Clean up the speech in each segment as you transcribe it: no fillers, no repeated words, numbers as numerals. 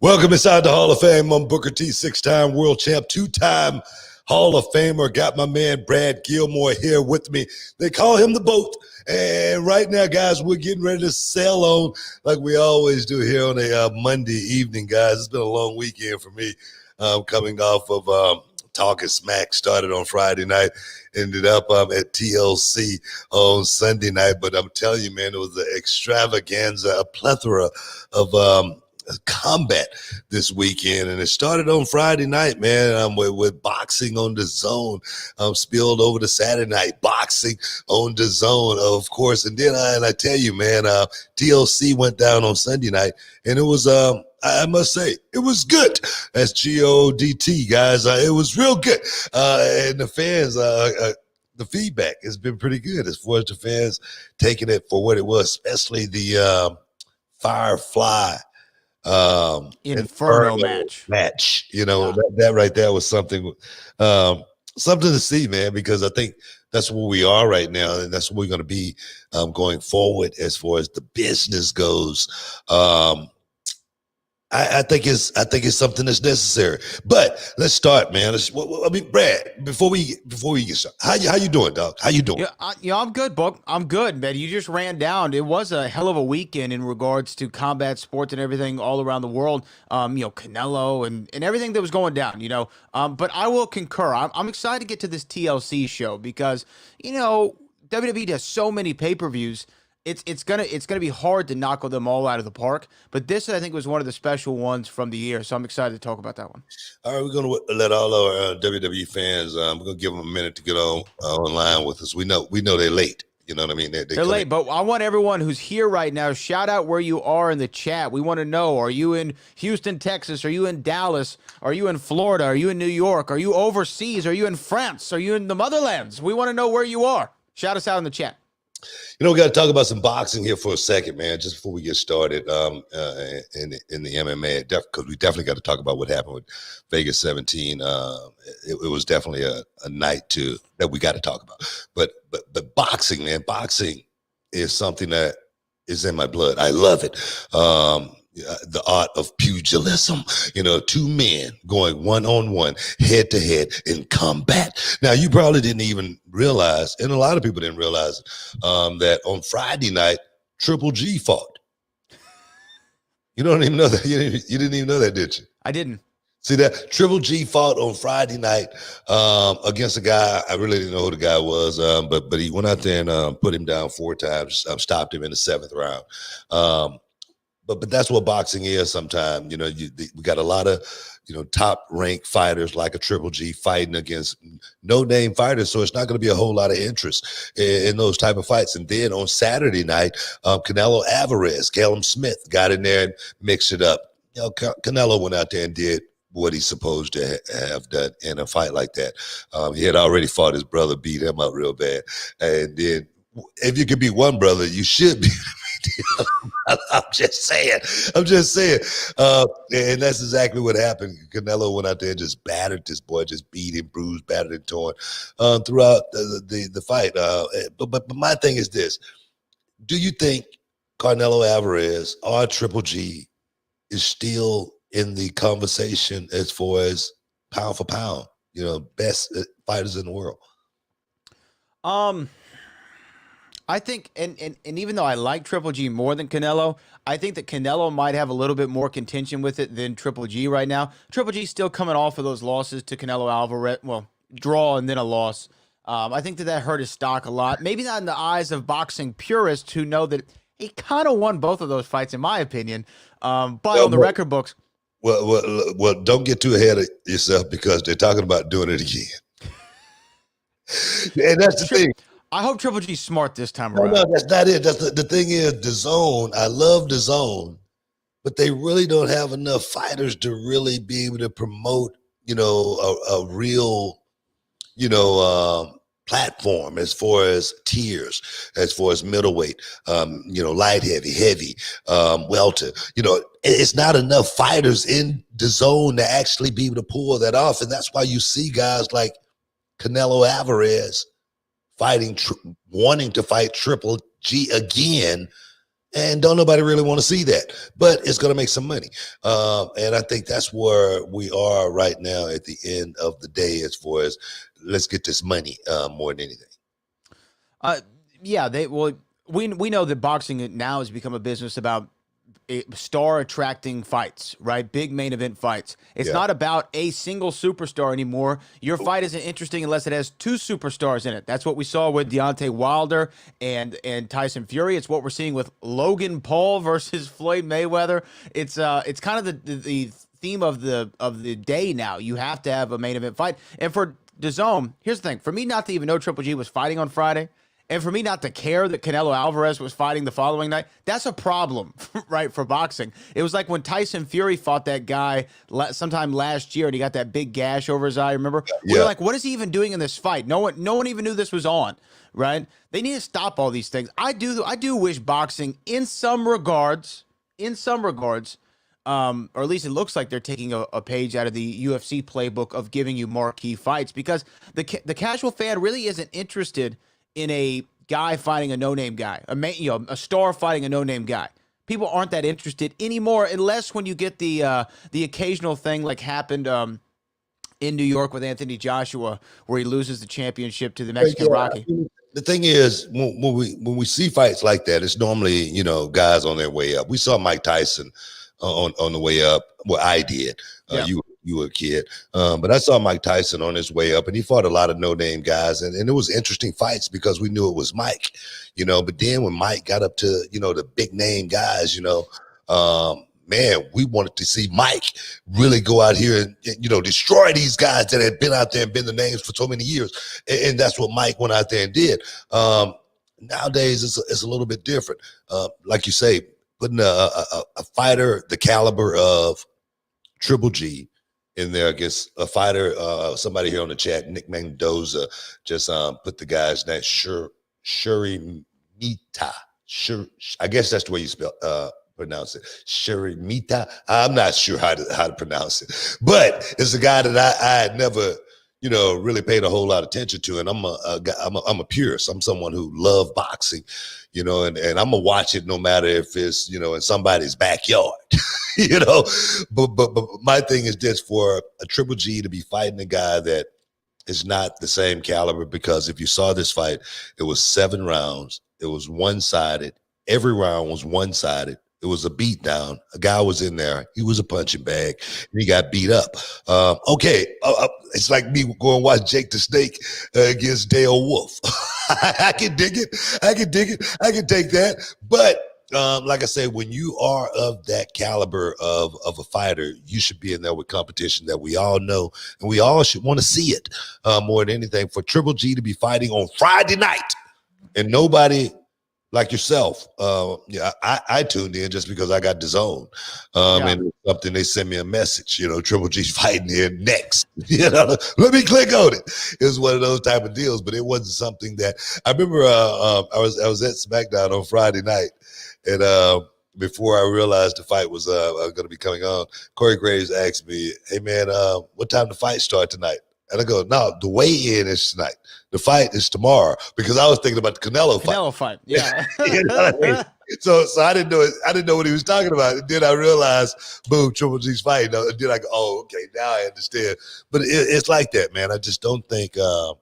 Welcome inside the Hall of Fame. I'm Booker T, six-time world champ, two-time Hall of Famer. Got my man Brad Gilmore here with me. They call him the GOAT. And right now, guys, we're getting ready to sail on like we always do here on a Monday evening, guys. It's been a long weekend for me, coming off of Talking Smack. Started on Friday night, ended up at TLC on Sunday night. But I'm telling you, man, it was an extravaganza, a plethora of combat this weekend, and it started on Friday night, man, with boxing on the zone, spilled over to Saturday night, boxing on the zone, of course, and then I tell you, man, TLC went down on Sunday night, and it was I must say, it was good. That's GODT, guys. It was real good, and the fans, the feedback has been pretty good as far as the fans taking it for what it was, especially the Firefly Inferno match. You know, that right there was something to see, man, because I think that's where we are right now, and that's where we're going to be going forward as far as the business goes. I think it's something that's necessary. But let's start, man. I mean, Brad, before we get started, how you doing, dog? How you doing? Yeah, I'm good, Book. I'm good, man. You just ran down. It was a hell of a weekend in regards to combat sports and everything all around the world. Canelo and everything that was going down. But I will concur. I'm excited to get to this TLC show because WWE does so many pay-per-views. It's gonna be hard to knock them all out of the park, but this I think was one of the special ones from the year, so I'm excited to talk about that one. All right, we're gonna let all our WWE fans. We're gonna give them a minute to get online with us. We know they're late. You know what I mean? They're late, but I want everyone who's here right now, shout out where you are in the chat. We want to know: are you in Houston, Texas? Are you in Dallas? Are you in Florida? Are you in New York? Are you overseas? Are you in France? Are you in the motherlands? We want to know where you are. Shout us out in the chat. We got to talk about some boxing here for a second, man, just before we get started in the MMA, because we definitely got to talk about what happened with Vegas 17. It was definitely a night that we got to talk about. But boxing, man, boxing is something that is in my blood. I love it. The art of pugilism, two men going one-on-one, head-to-head in combat. Now, you probably didn't even realize, and a lot of people didn't realize, that on Friday night, Triple G fought. You don't even know that. You didn't even know that, did you? I didn't. See that? Triple G fought on Friday night against a guy. I really didn't know who the guy was, but he went out there and put him down 4 times, stopped him in the 7th round. But that's what boxing is sometimes. We got a lot of, top ranked fighters like a Triple G fighting against no-name fighters. So it's not going to be a whole lot of interest in those type of fights. And then on Saturday night, Canelo Alvarez, Galen Smith got in there and mixed it up. Canelo went out there and did what he's supposed to have done in a fight like that. He had already fought his brother, beat him up real bad. And then if you could beat one brother, you should be. I'm just saying. And that's exactly what happened. Canelo went out there and just battered this boy, just beat him, bruised, battered, and torn throughout the fight. But my thing is this. Do you think Canelo Alvarez or Triple G is still in the conversation as far as pound for pound, best fighters in the world? I think, and even though I like Triple G more than Canelo, I think that Canelo might have a little bit more contention with it than Triple G right now. Triple G still coming off of those losses to Canelo Alvarez, draw and then a loss. I think that hurt his stock a lot. Maybe not in the eyes of boxing purists who know that he kind of won both of those fights, in my opinion. But on the record books. Well, don't get too ahead of yourself because they're talking about doing it again. And that's the thing. I hope Triple G's smart this time around. No, that's not it. That's the thing is DAZN. I love DAZN, but they really don't have enough fighters to really be able to promote, a real, platform as far as tiers, as far as middleweight, light heavy, welter. It's not enough fighters in DAZN to actually be able to pull that off, and that's why you see guys like Canelo Alvarez wanting to fight Triple G again And don't nobody really want to see that, but it's going to make some money. And I think that's where we are right now at the end of the day, as far as let's get this money more than anything. Yeah, we know that boxing now has become a business about star attracting fights, right? Big main event fights. It's not about a single superstar anymore. Your fight isn't interesting unless it has two superstars in it. That's what we saw with Deontay Wilder and Tyson Fury. It's what we're seeing with Logan Paul versus Floyd Mayweather. It's kind of the theme of the day now. You have to have a main event fight. And for DAZN, here's the thing. For me not to even know Triple G was fighting on Friday, and for me not to care that Canelo Alvarez was fighting the following night, that's a problem, right, for boxing. It was like when Tyson Fury fought that guy sometime last year and he got that big gash over his eye, remember? We were like, what is he even doing in this fight? No one even knew this was on, right? They need to stop all these things. I do wish boxing, in some regards, or at least it looks like they're taking a page out of the UFC playbook of giving you marquee fights, because the casual fan really isn't interested in a guy fighting a no-name guy, a star fighting a no-name guy. People aren't that interested anymore, unless when you get the occasional thing like happened in New York with Anthony Joshua, where he loses the championship to the Mexican Rocky. The thing is, when we see fights like that, it's normally, guys on their way up. We saw Mike Tyson on the way up. Well, I did. You were a kid, but I saw Mike Tyson on his way up, and he fought a lot of no-name guys, and it was interesting fights because we knew it was Mike, But then when Mike got up to the big name guys, man, we wanted to see Mike really go out here and destroy these guys that had been out there and been the names for so many years, and that's what Mike went out there and did. Nowadays, it's a little bit different. Like you say, putting a fighter the caliber of Triple G in there against a fighter. Somebody here on the chat, Nick Mendoza, just put the guy's name, Shuri Mita. I guess that's the way you pronounce it. Shuri Mita. I'm not sure how to pronounce it, but it's a guy that I had never really paid a whole lot of attention to. And I'm a purist. I'm someone who love boxing, and I'm gonna watch it no matter if it's, in somebody's backyard, but my thing is this: for a Triple G to be fighting a guy that is not the same caliber, because if you saw this fight, it was 7 rounds. It was one-sided. Every round was one-sided. It was a beatdown. A guy was in there. He was a punching bag, and he got beat up. It's like me going watch Jake the Snake against Dale Wolf. I can dig it. I can take that. But like I said, when you are of that caliber of a fighter, you should be in there with competition that we all know, and we all should want to see it more than anything. For Triple G to be fighting on Friday night, and nobody like yourself, I tuned in just because I got DAZN, and something they sent me a message. Triple G's fighting here next. Let me click on it. It was one of those type of deals, but it wasn't something that I remember. I was at SmackDown on Friday night, and before I realized the fight was going to be coming on, Corey Graves asked me, "Hey man, what time the fight start tonight?" And I go, "No, the weigh-in is tonight. The fight is tomorrow," because I was thinking about the Canelo fight. Yeah. What I mean? So I didn't know it. I didn't know what he was talking about. And then I realized, boom, Triple G's fighting. And then I go, oh, okay, now I understand. But it's like that, man. I just don't think, it's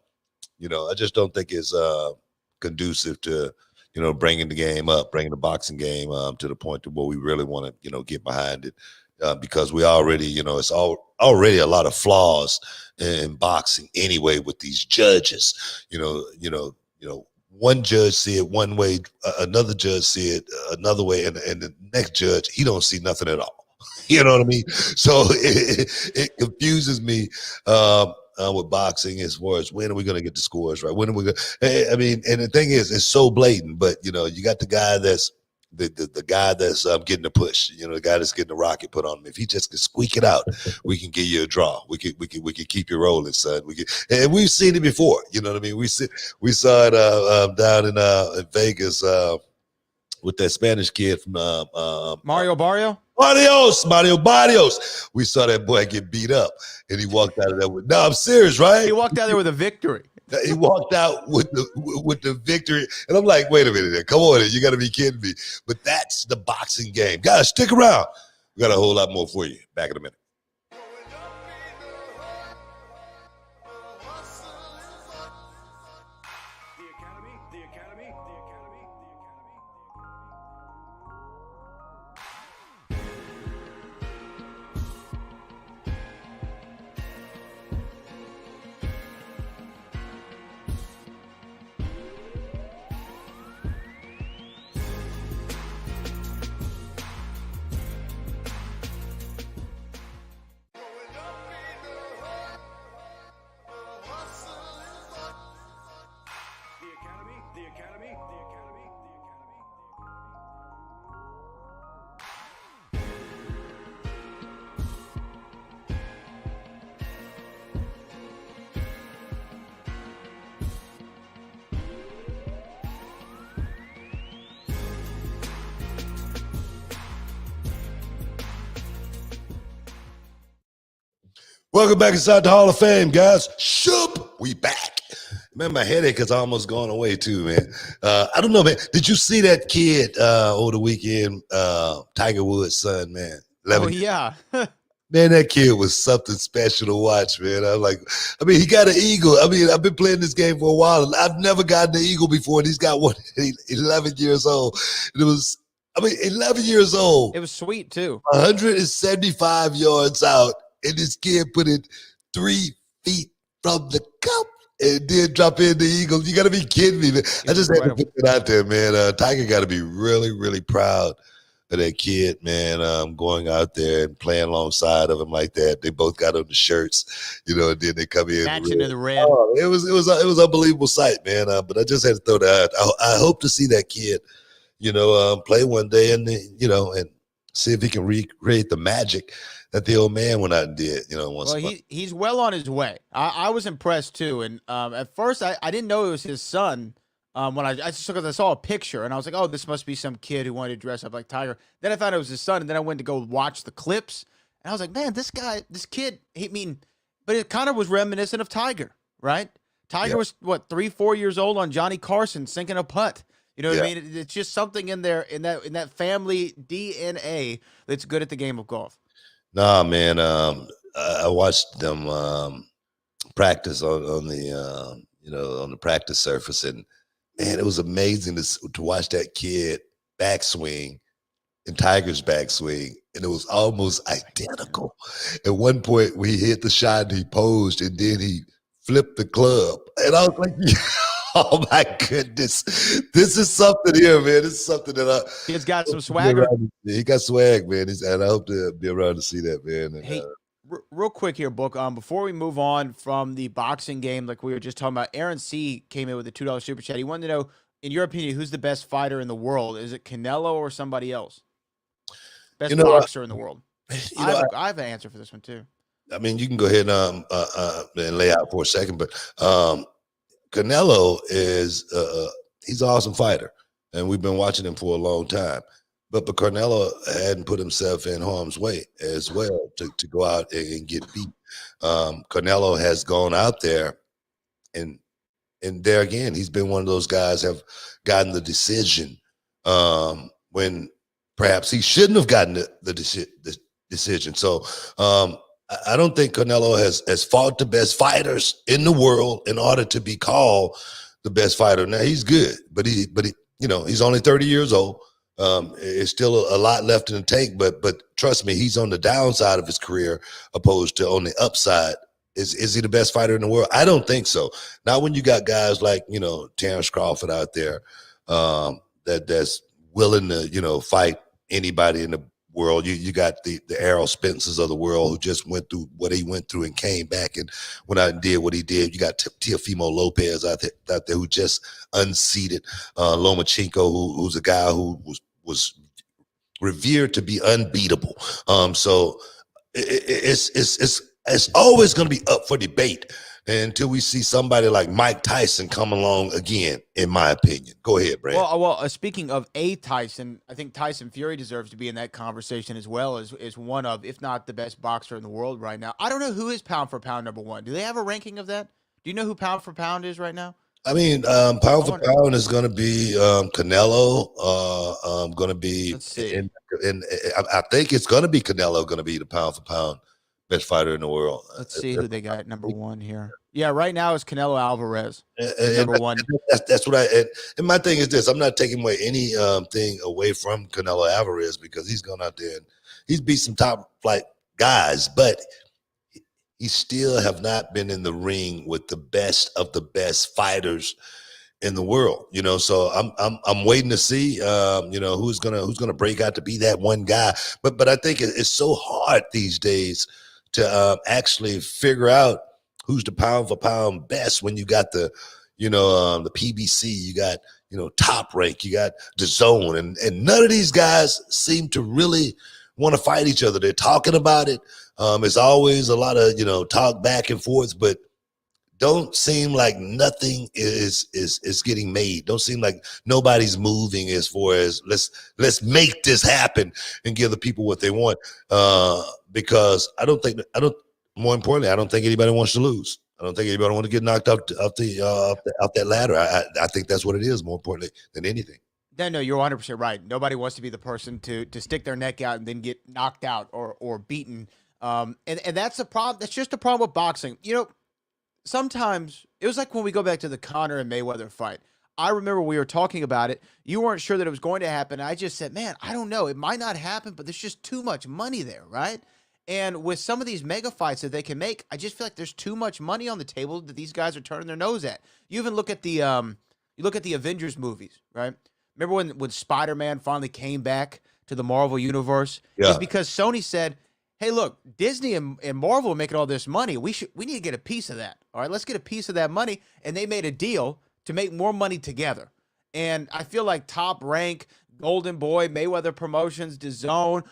conducive to, bringing the game up, bringing the boxing game to the point to where we really want to, get behind it. Because we already, it's already a lot of flaws in boxing anyway with these judges. One judge see it one way, another judge see it another way, and the next judge, he don't see nothing at all. You know what I mean? So it confuses me with boxing as far as when are we going to get the scores right? When are we going? I mean, and the thing is, it's so blatant. But you got the guy that's the guy that's getting the push, the guy that's getting the rocket put on him. If he just can squeak it out, we can give you a draw. We can keep you rolling, son. And we've seen it before. You know what I mean? We saw it down in Vegas with that Spanish kid from Mario Barrio. Mario Barrios. We saw that boy get beat up, and he walked out of there with. No, I'm serious, right? He walked out there with a victory. He walked out with the victory, and I'm like, wait a minute, come on, you got to be kidding me. But that's the boxing game, guys. Stick around. We got a whole lot more for you. Back in a minute. Welcome back inside the Hall of Fame, guys. Shoop, we back. Man, my headache has almost gone away too, man. I don't know, man. Did you see that kid over the weekend? Tiger Woods' son, man. Oh yeah. Man, that kid was something special to watch, man. He got an eagle. I mean, I've been playing this game for a while, and I've never gotten an eagle before, and he's got one 11 years old. And 11 years old. It was sweet too. 175 yards out. And this kid put it 3 feet from the cup and then drop in the eagle. You got to be kidding me, man. I just had to put it out there, man. Tiger got to be really, really proud of that kid, man, going out there and playing alongside of him like that. They both got on the shirts, and then they come in. Matching in the red. Oh, it was an unbelievable sight, man. But I just had to throw that out. I hope to see that kid, play one day and see if he can recreate the magic that the old man went out and did, once. Well, he's well on his way. I was impressed too. And at first I didn't know it was his son. When I saw a picture and I was like, oh, this must be some kid who wanted to dress up like Tiger. Then I thought it was his son, and then I went to go watch the clips, and I was like, man, this kid. But it kind of was reminiscent of Tiger, right? Tiger was what 3-4 years old on Johnny Carson sinking a putt. You know what I mean? It's just something in there in that family DNA that's good at the game of golf. Nah, man. I watched them practice on the practice surface, and man, it was amazing to watch that kid backswing and Tiger's backswing, and it was almost identical. At one point, we hit the shot and he posed, and then he flipped the club, and I was like, oh my goodness, this is something here, man. This is something that he's got some swagger. He got swag, man. And I hope to be around to see that, man. And, hey, real quick here, Book. Before we move on from the boxing game, like we were just talking about, Aaron C came in with a $2 super chat. He wanted to know, in your opinion, who's the best fighter in the world? Is it Canelo or somebody else? Best boxer in the world. I have an answer for this one too. I mean, you can go ahead and lay out for a second, but Canelo is he's an awesome fighter, and we've been watching him for a long time. But Canelo hadn't put himself in harm's way as well to go out and get beat. Canelo has gone out there, and there again, he's been one of those guys have gotten the decision when perhaps he shouldn't have gotten the decision. So I don't think Canelo has fought the best fighters in the world in order to be called the best fighter. Now he's good, but he's only 30 years old. It's still a lot left in the tank, but trust me, he's on the downside of his career opposed to on the upside. Is he the best fighter in the world? I don't think so. Not when you got guys like, Terrence Crawford out there that's willing to, fight anybody in the world. You got the Errol Spencers of the world who just went through what he went through and came back and went out and did what he did. You got Teofimo Lopez out there who just unseated Lomachenko, who's a guy who was revered to be unbeatable. So it's always going to be up for debate until we see somebody like Mike Tyson come along again, in my opinion. Go ahead, Brad. Well, speaking of a Tyson, I think Tyson Fury deserves to be in that conversation as well as one of, if not the best boxer in the world right now. I don't know who is pound for pound number one. Do they have a ranking of that? Do you know who pound for pound is right now? I mean, pound for pound is going to be Canelo. Going to be, Let's see. and I think it's going to be Canelo. Going to be the pound for pound best fighter in the world. Let's see who they got at number one here. Yeah, right now it's Canelo Alvarez, and number one. That's what and my thing is this: I'm not taking away any thing away from Canelo Alvarez because he's gone out there and he's beat some top flight guys, but he still have not been in the ring with the best of the best fighters in the world, you know. So I'm waiting to see, you know, who's gonna break out to be that one guy. But I think it's so hard these days to actually figure out who's the pound for pound best when you got the, you know, the PBC, you got, you know, Top Rank, you got the Zone, and none of these guys seem to really want to fight each other. They're talking about it. It's always a lot of, you know, talk back and forth, but don't seem like nothing is getting made. Don't seem like nobody's moving as far as let's make this happen and give the people what they want. Because more importantly, I don't think anybody wants to lose. I don't think anybody wants to get knocked out that ladder. I think that's what it is, more importantly than anything. No, you're 100% right. Nobody wants to be the person to stick their neck out and then get knocked out or beaten. And that's a problem. That's just a problem with boxing. You know, sometimes it was like when we go back to the Conor and Mayweather fight. I remember we were talking about it. You weren't sure that it was going to happen. I just said, man, I don't know. It might not happen, but there's just too much money there, right? And with some of these mega fights that they can make, I just feel like there's too much money on the table that these guys are turning their nose at. You even look at the Avengers movies, right? Remember when Spider-Man finally came back to the Marvel universe? Yeah. It's because Sony said, hey, look, Disney and Marvel are making all this money. We need to get a piece of that. All right, let's get a piece of that money. And they made a deal to make more money together. And I feel like Top Rank, Golden Boy, Mayweather Promotions, DAZN,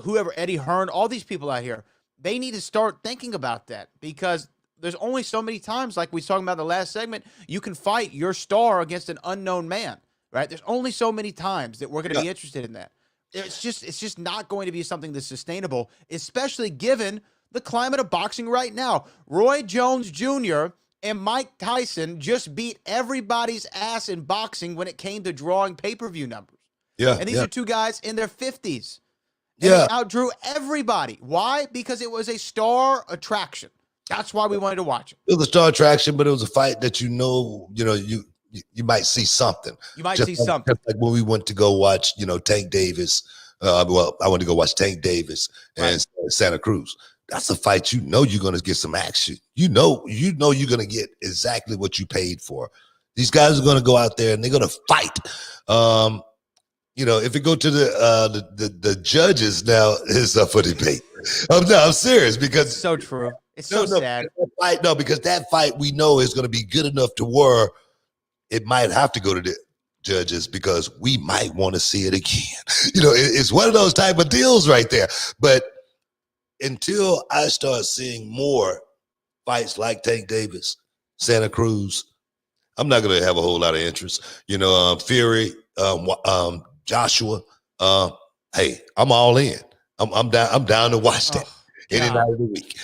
whoever, Eddie Hearn, all these people out here, they need to start thinking about that because there's only so many times, like we was talking about in the last segment, you can fight your star against an unknown man, right? There's only so many times that we're going to be interested in that. It's just not going to be something that's sustainable, especially given the climate of boxing right now. Roy Jones Jr. and Mike Tyson just beat everybody's ass in boxing when it came to drawing pay-per-view numbers. Yeah. And these are two guys in their 50s. Yeah. And they outdrew everybody. Why? Because it was a star attraction. That's why we wanted to watch it. It was a star attraction, but it was a fight that you might see something. You might see something. Just like when we went to go watch, you know, Tank Davis. Well, I went to go watch Tank Davis and Santa Cruz. That's a fight you're going to get some action. You know you're going to get exactly what you paid for. These guys are going to go out there and they're going to fight. You know, if it go to the judges now, it's up for debate. I'm serious because it's so true. It's so sad. Because that fight we know is going to be good enough to where it might have to go to the judges because we might want to see it again. You know, it's one of those type of deals right there. But until I start seeing more fights like Tank Davis, Santa Cruz, I'm not going to have a whole lot of interest. You know, Fury, Joshua. Hey, I'm all in. I'm down to watch that any night of the week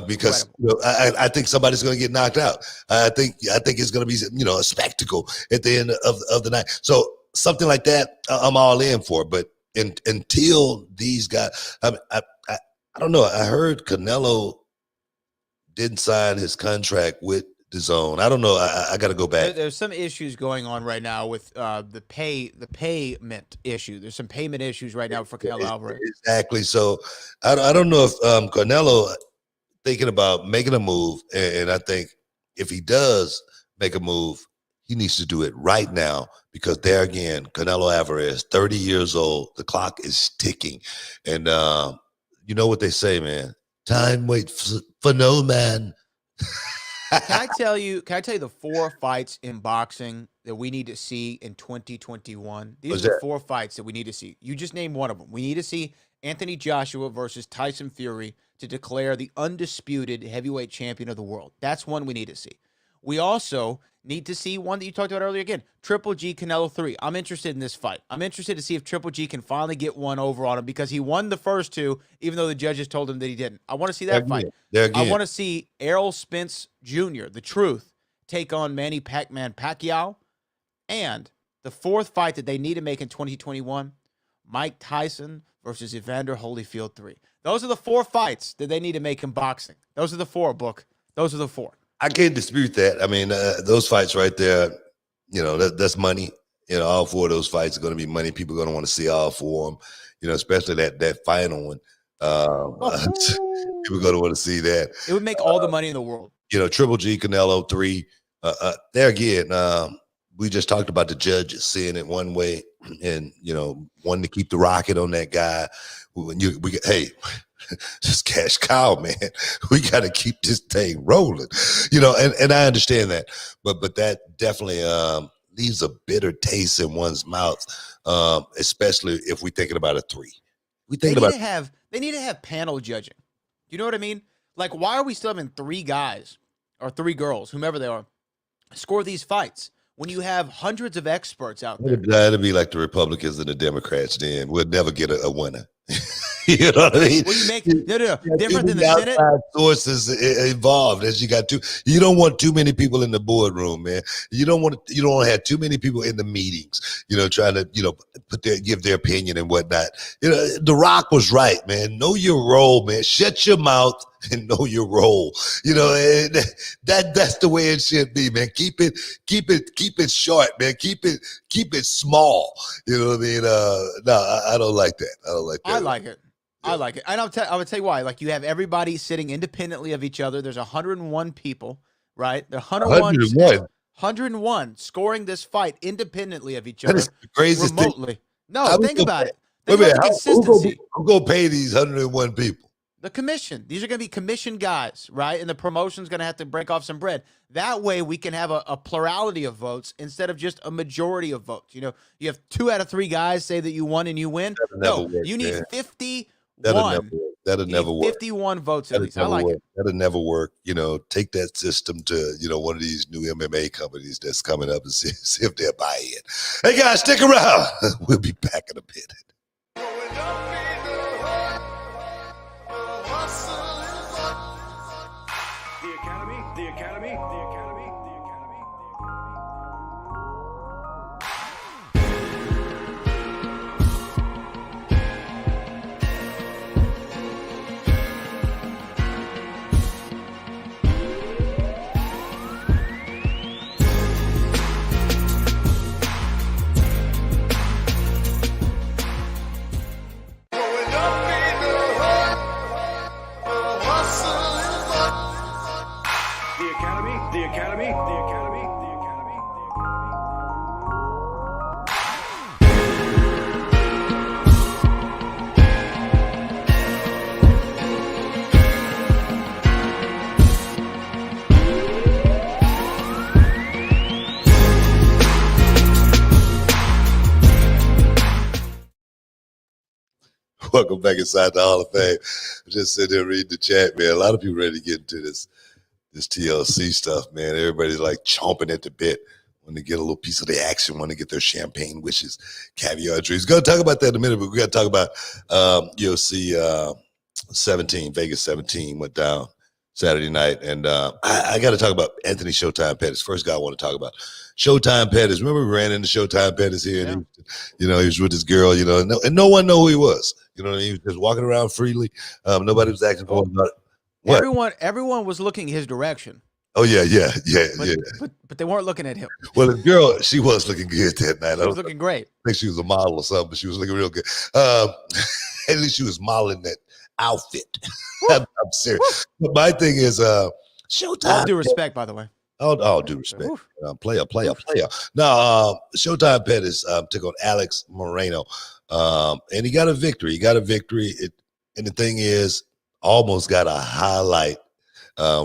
because I think somebody's going to get knocked out. I think it's going to be, you know, a spectacle at the end of the night. So something like that, I'm all in for. But until these guys, I don't know. I heard Canelo didn't sign his contract with DAZN. I don't know. I got to go back. There's some issues going on right now with the payment issue. There's some payment issues right now for Canelo Alvarez. Exactly. So I don't know if Canelo thinking about making a move, and I think if he does make a move, he needs to do it right now because there again, Canelo Alvarez, 30 years old, the clock is ticking, and you know what they say, man. Time waits for no man. Can I tell you the 4 fights in boxing that we need to see in 2021? These are the 4 fights that we need to see. You just named one of them. We need to see Anthony Joshua versus Tyson Fury to declare the undisputed heavyweight champion of the world. That's one we need to see. We also need to see one that you talked about earlier again, Triple G Canelo 3. I'm interested in this fight. I'm interested to see if Triple G can finally get one over on him because he won the first two, even though the judges told him that he didn't. I want to see that fight. I want to see Errol Spence Jr., the Truth, take on Manny Pac-Man Pacquiao. And the fourth fight that they need to make in 2021, Mike Tyson versus Evander Holyfield 3. Those are the 4 fights that they need to make in boxing. Those are the 4, Book. Those are the 4. I can't dispute that. I mean, those fights right there, that's money. All 4 of those fights are going to be money. People are going to want to see all 4 of them, especially that final one. People are going to want to see that. It would make all the money in the world. Triple G, Canelo 3. There again, we just talked about the judges seeing it one way and, wanting to keep the rocket on that guy. Hey, just cash cow, man. We got to keep this thing rolling, and I understand that, but that definitely leaves a bitter taste in one's mouth, especially if we're thinking about a 3. They need to have panel judging. You know what I mean? Like, why are we still having 3 guys or 3 girls, whomever they are, score these fights when you have hundreds of experts out there? That'll be like the Republicans and the Democrats. Then we'll never get a winner. You know what I mean? What do you make? No. Different than the Senate. Sources involved, as you got to. You don't want too many people in the boardroom, man. You don't want to have too many people in the meetings. Trying to give their opinion and whatnot. The Rock was right, man. Know your role, man. Shut your mouth and know your role. And that's the way it should be, man. Keep it short, man. Keep it small. You know what I mean? No, I don't like that. I don't like that. I like it. Yeah. I like it. And I would tell you why. Like, you have everybody sitting independently of each other. There's 101 people, right? There are 101 scoring this fight independently of each other. That is the craziest remotely. Thing. No, think about it. Think about the consistency. Who's going to pay these 101 people? The commission. These are going to be commission guys, right? And the promotion's going to have to break off some bread. That way we can have a plurality of votes instead of just a majority of votes. You have 2 out of 3 guys say that you won and you win. No, you need 51. That'll never work. 51 votes at least. I like it. That'll never work. Take that system to, one of these new MMA companies that's coming up and see if they'll buy it. Hey, guys, stick around. We'll be back in a bit. The Academy. Welcome back inside the Hall of Fame. I'm just sitting there reading the chat, man. A lot of people ready to get into this TLC stuff, man. Everybody's like chomping at the bit, want to get a little piece of the action, want to get their champagne wishes, caviar dreams. Going to talk about that in a minute, but we got to talk about UFC 17, Vegas 17 went down Saturday night. And I got to talk about Anthony Showtime Pettis. First guy I want to talk about. Showtime Pettis. Remember we ran into Showtime Pettis here? Yeah. And he was with this girl, and no one knew who he was. He was just walking around freely. Nobody was asking for him about it. Everyone was looking his direction. Oh, yeah. But they weren't looking at him. Well, the girl, she was looking good that night. She was looking great. I think she was a model or something, but she was looking real good. At least she was modeling that outfit. I'm serious. But my thing is Showtime. All due respect, by the way. All due respect. Player. Now, Showtime Pettis took on Alex Moreno, and he got a victory. And the thing is, almost got a highlight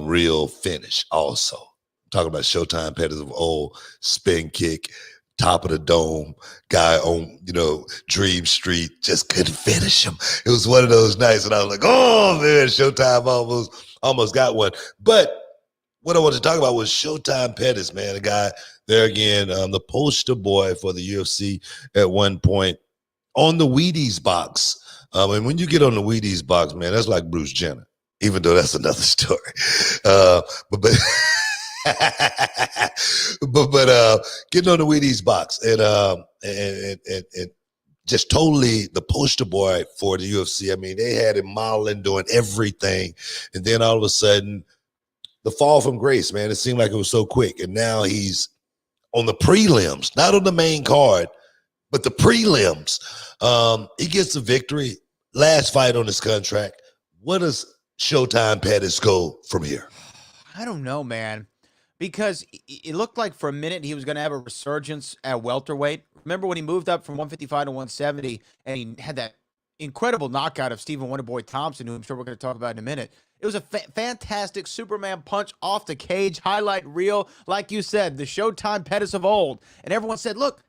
reel finish also. I'm talking about Showtime Pettis of old, spin kick, top of the dome, guy on, Dream Street, just couldn't finish him. It was one of those nights, and I was like, oh, man, Showtime almost got one. But what I wanted to talk about was Showtime Pettis, man. A guy there again, the poster boy for the UFC at one point on the Wheaties box. And when you get on the Wheaties box, man, that's like Bruce Jenner, even though that's another story. But getting on the Wheaties box and just totally the poster boy for the UFC. I mean, they had him modeling, doing everything, and then all of a sudden, the fall from grace, man. It seemed like it was so quick, and now he's on the prelims, not on the main card, but the prelims. He gets the victory. Last fight on his contract. What does Showtime Pettis go from here? I don't know, man, because it looked like for a minute he was going to have a resurgence at welterweight. Remember when he moved up from 155 to 170 and he had that incredible knockout of Stephen Wonderboy Thompson, who I'm sure we're going to talk about in a minute. It was a fantastic Superman punch off the cage, highlight reel, like you said, the Showtime Pettis of old. And everyone said, look,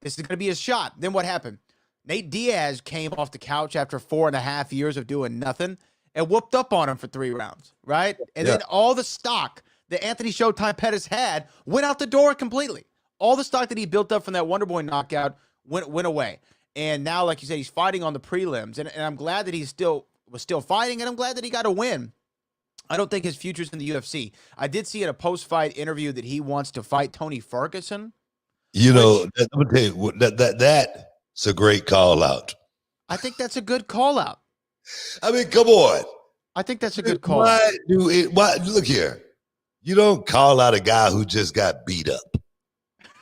this is going to be his shot. Then what happened? Nate Diaz came off the couch after 4.5 years of doing nothing and whooped up on him for 3 rounds, right? And then all the stock that Anthony Showtime Pettis had went out the door completely. All the stock that he built up from that Wonderboy knockout went away. And now, like you said, he's fighting on the prelims. And I'm glad that he was still fighting, and I'm glad that he got a win. I don't think his future's in the UFC. I did see in a post-fight interview that he wants to fight Tony Ferguson. You know, I'm gonna tell you that's a great call out. I think that's a good call out. I mean, come on. I think that's a good call. Why look here? You don't call out a guy who just got beat up.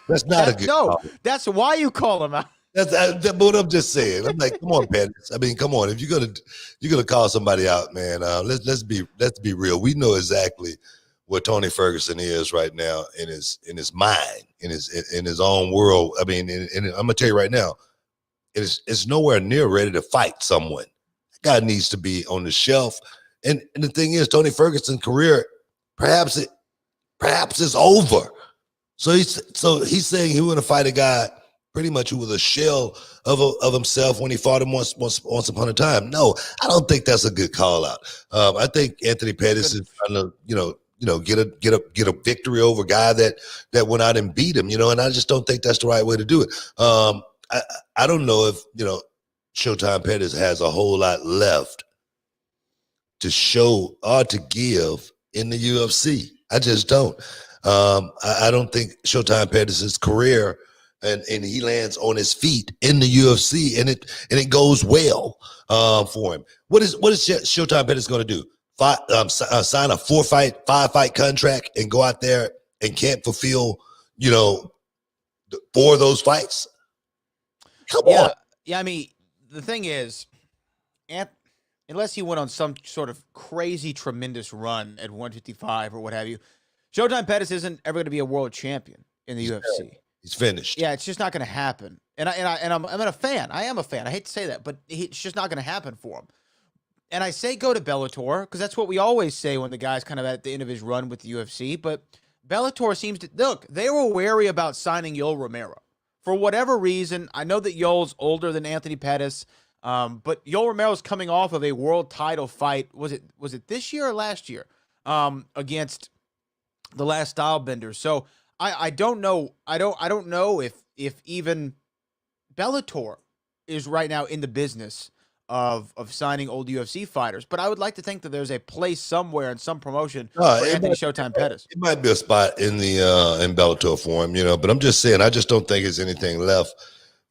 That's not a good call. That's why you call him out. That's what I'm just saying. I'm like, come on, Pettis. I mean, come on. If you're gonna call somebody out, man, let's be real. We know exactly what Tony Ferguson is right now in his mind, in his own world. I mean, and I'm gonna tell you right now, it's nowhere near ready to fight someone. That guy needs to be on the shelf. And the thing is, Tony Ferguson's career perhaps is over. So he's saying he want to fight a guy pretty much who was a shell of himself when he fought him once upon a time. No, I don't think that's a good call out. I think Anthony Pettis is trying to get a victory over a guy that went out and beat him, and I just don't think that's the right way to do it. I don't know if Showtime Pettis has a whole lot left to show or to give in the UFC. I just don't. I don't think Showtime Pettis' career and he lands on his feet in the UFC and it goes well for him. What is Showtime Pettis going to do? Sign a 5-fight contract and go out there and can't fulfill 4 of those fights? Come on. Yeah, I mean, the thing is, unless he went on some sort of crazy, tremendous run at 155 or what have you, Showtime Pettis isn't ever going to be a world champion in the UFC. He's finished. Yeah, it's just not going to happen. And I'm a fan. I am a fan. I hate to say that, but it's just not going to happen for him. And I say go to Bellator because that's what we always say when the guy's kind of at the end of his run with the UFC. But Bellator seems to look. They were wary about signing Yoel Romero for whatever reason. I know that Yoel's older than Anthony Pettis, but Yoel Romero's coming off of a world title fight. Was it this year or last year against the last Stylebender? So I don't know. I don't know if even Bellator is right now in the business of signing old UFC fighters. But I would like to think that there's a place somewhere in some promotion for Anthony Showtime Pettis. It might be a spot in the in Bellator for him, But I'm just saying, I just don't think there's anything left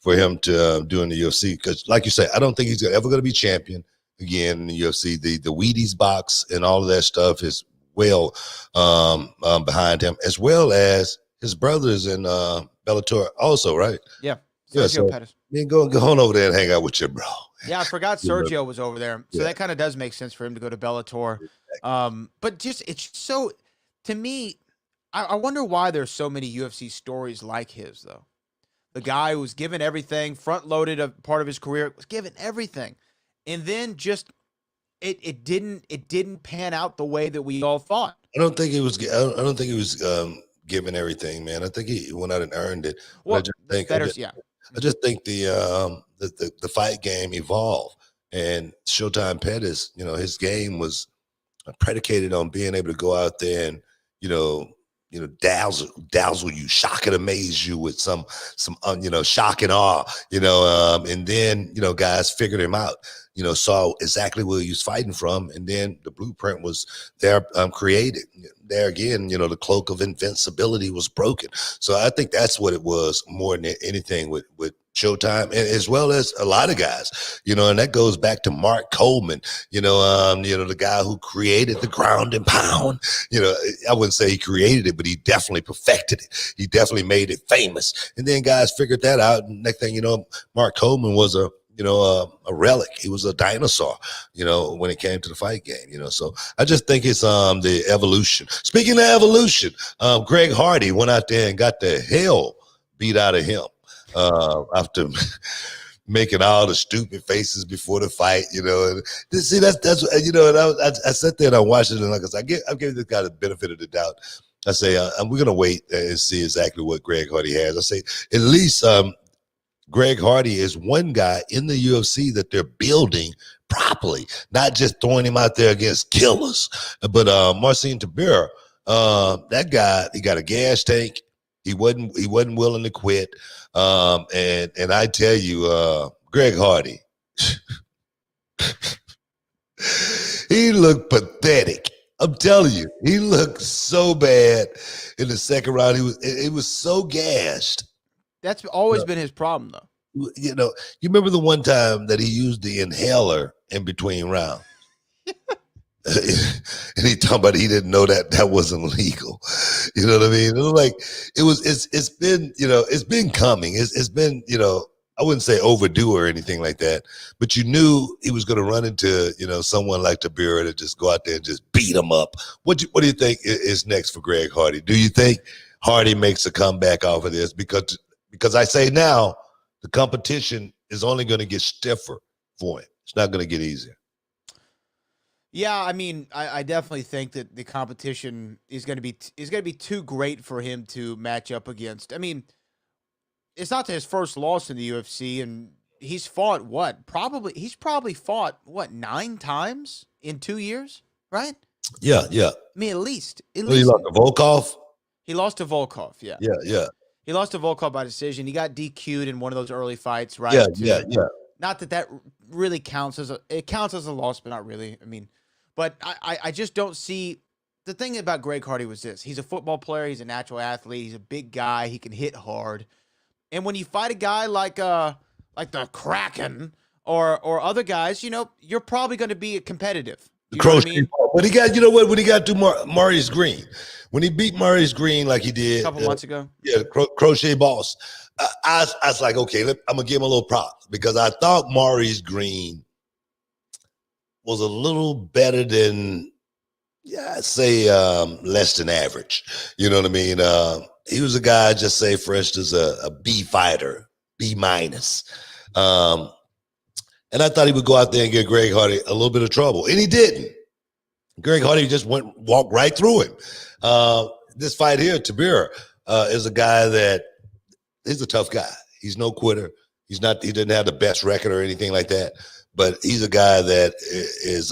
for him to do in the UFC because, like you say, I don't think he's ever going to be champion again in the UFC. The Wheaties box and all of that stuff is well behind him, as well as his brothers in Bellator also, right? Yeah, Sergio Pettis. Then go on over there and hang out with your bro. Yeah, I forgot Sergio was over there, so that kind of does make sense for him to go to Bellator. But just it's so to me, I wonder why there's so many UFC stories like his though. The guy who was given everything, front-loaded a part of his career, was given everything, and then just it didn't pan out the way that we all thought. I don't think he was given everything, man. I think he went out and earned it. Well, I just think the fight game evolved, and Showtime Pettis, his game was predicated on being able to go out there and you know, dazzle you, shock and amaze you with some shock and awe, and then, guys figured him out, saw exactly where he was fighting from. And then the blueprint was there, created. There again, the cloak of invincibility was broken. So I think that's what it was more than anything with Showtime, and as well as a lot of guys, and that goes back to Mark Coleman, the guy who created the ground and pound. I wouldn't say he created it, but he definitely perfected it. He definitely made it famous. And then guys figured that out. And next thing you know, Mark Coleman was a relic. He was a dinosaur, when it came to the fight game, so I just think it's the evolution. Speaking of evolution, Greg Hardy went out there and got the hell beat out of him after making all the stupid faces before the fight, and see, that's I sat there and I watched it, and I gave this guy the benefit of the doubt. I say, we're gonna wait and see exactly what Greg Hardy has. I say, at least Greg Hardy is one guy in the UFC that they're building properly, not just throwing him out there against killers. But Marcin Tybura, that guy, he got a gas tank. He wasn't willing to quit. And I tell you, Greg Hardy, he looked pathetic. I'm telling you, he looked so bad in the second round. He was so gashed. That's always been his problem, though. You remember the one time that he used the inhaler in between rounds? And he talking about he didn't know that wasn't legal. You know what I mean? It was like it's been coming. It's been, I wouldn't say overdue or anything like that, but you knew he was going to run into, someone like Tybura to just go out there and just beat him up. What do you think is next for Greg Hardy? Do you think Hardy makes a comeback off of this? Because I say now the competition is only going to get stiffer for him. It's not going to get easier. Yeah, I mean, I definitely think that the competition is going to be too great for him to match up against. I mean, it's not his first loss in the UFC, and he's fought he's probably fought 9 times in 2 years, right? Yeah. I mean, at least. He lost to Volkov. He lost to Volkov. Yeah. He lost to Volkov by decision. He got DQ'd in one of those early fights, right? Yeah. Not that really counts as a loss, but not really. I mean, but I just don't see. The thing about Greg Hardy was this: he's a football player, he's a natural athlete, he's a big guy, he can hit hard, and when you fight a guy like the Kraken or other guys, you're probably going to be competitive. You know what I mean? But he got, when he got to Maurice Green, when he beat Maurice Green like he did a couple months ago, crochet boss, I was like, okay, I'm gonna give him a little props because I thought Maurice Green was a little better than, I'd say less than average. You know what I mean? He was a guy, just say for instance, a B fighter, B minus. And I thought he would go out there and get Greg Hardy a little bit of trouble, and he didn't. Greg Hardy just walked right through him. This fight here, Tybura, is a guy that he's a tough guy. He's no quitter. He didn't have the best record or anything like that, but he's a guy that is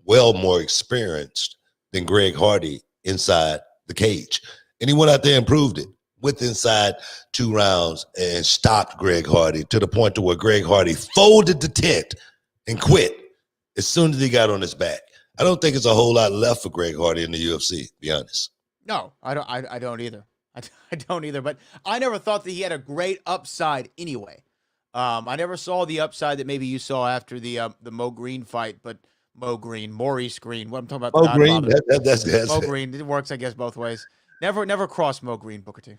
well more experienced than Greg Hardy inside the cage. And he went out there and proved it with inside 2 rounds and stopped Greg Hardy to the point to where Greg Hardy folded the tent and quit as soon as he got on his back. I don't think it's a whole lot left for Greg Hardy in the UFC, to be honest. No, I don't either. I don't either, but I never thought that he had a great upside anyway. I never saw the upside that maybe you saw after the Mo Green fight, but Maurice Green. What I'm talking about. Mo Green, that's Mo Green. It works, I guess, both ways. Never cross Mo Green, Booker T.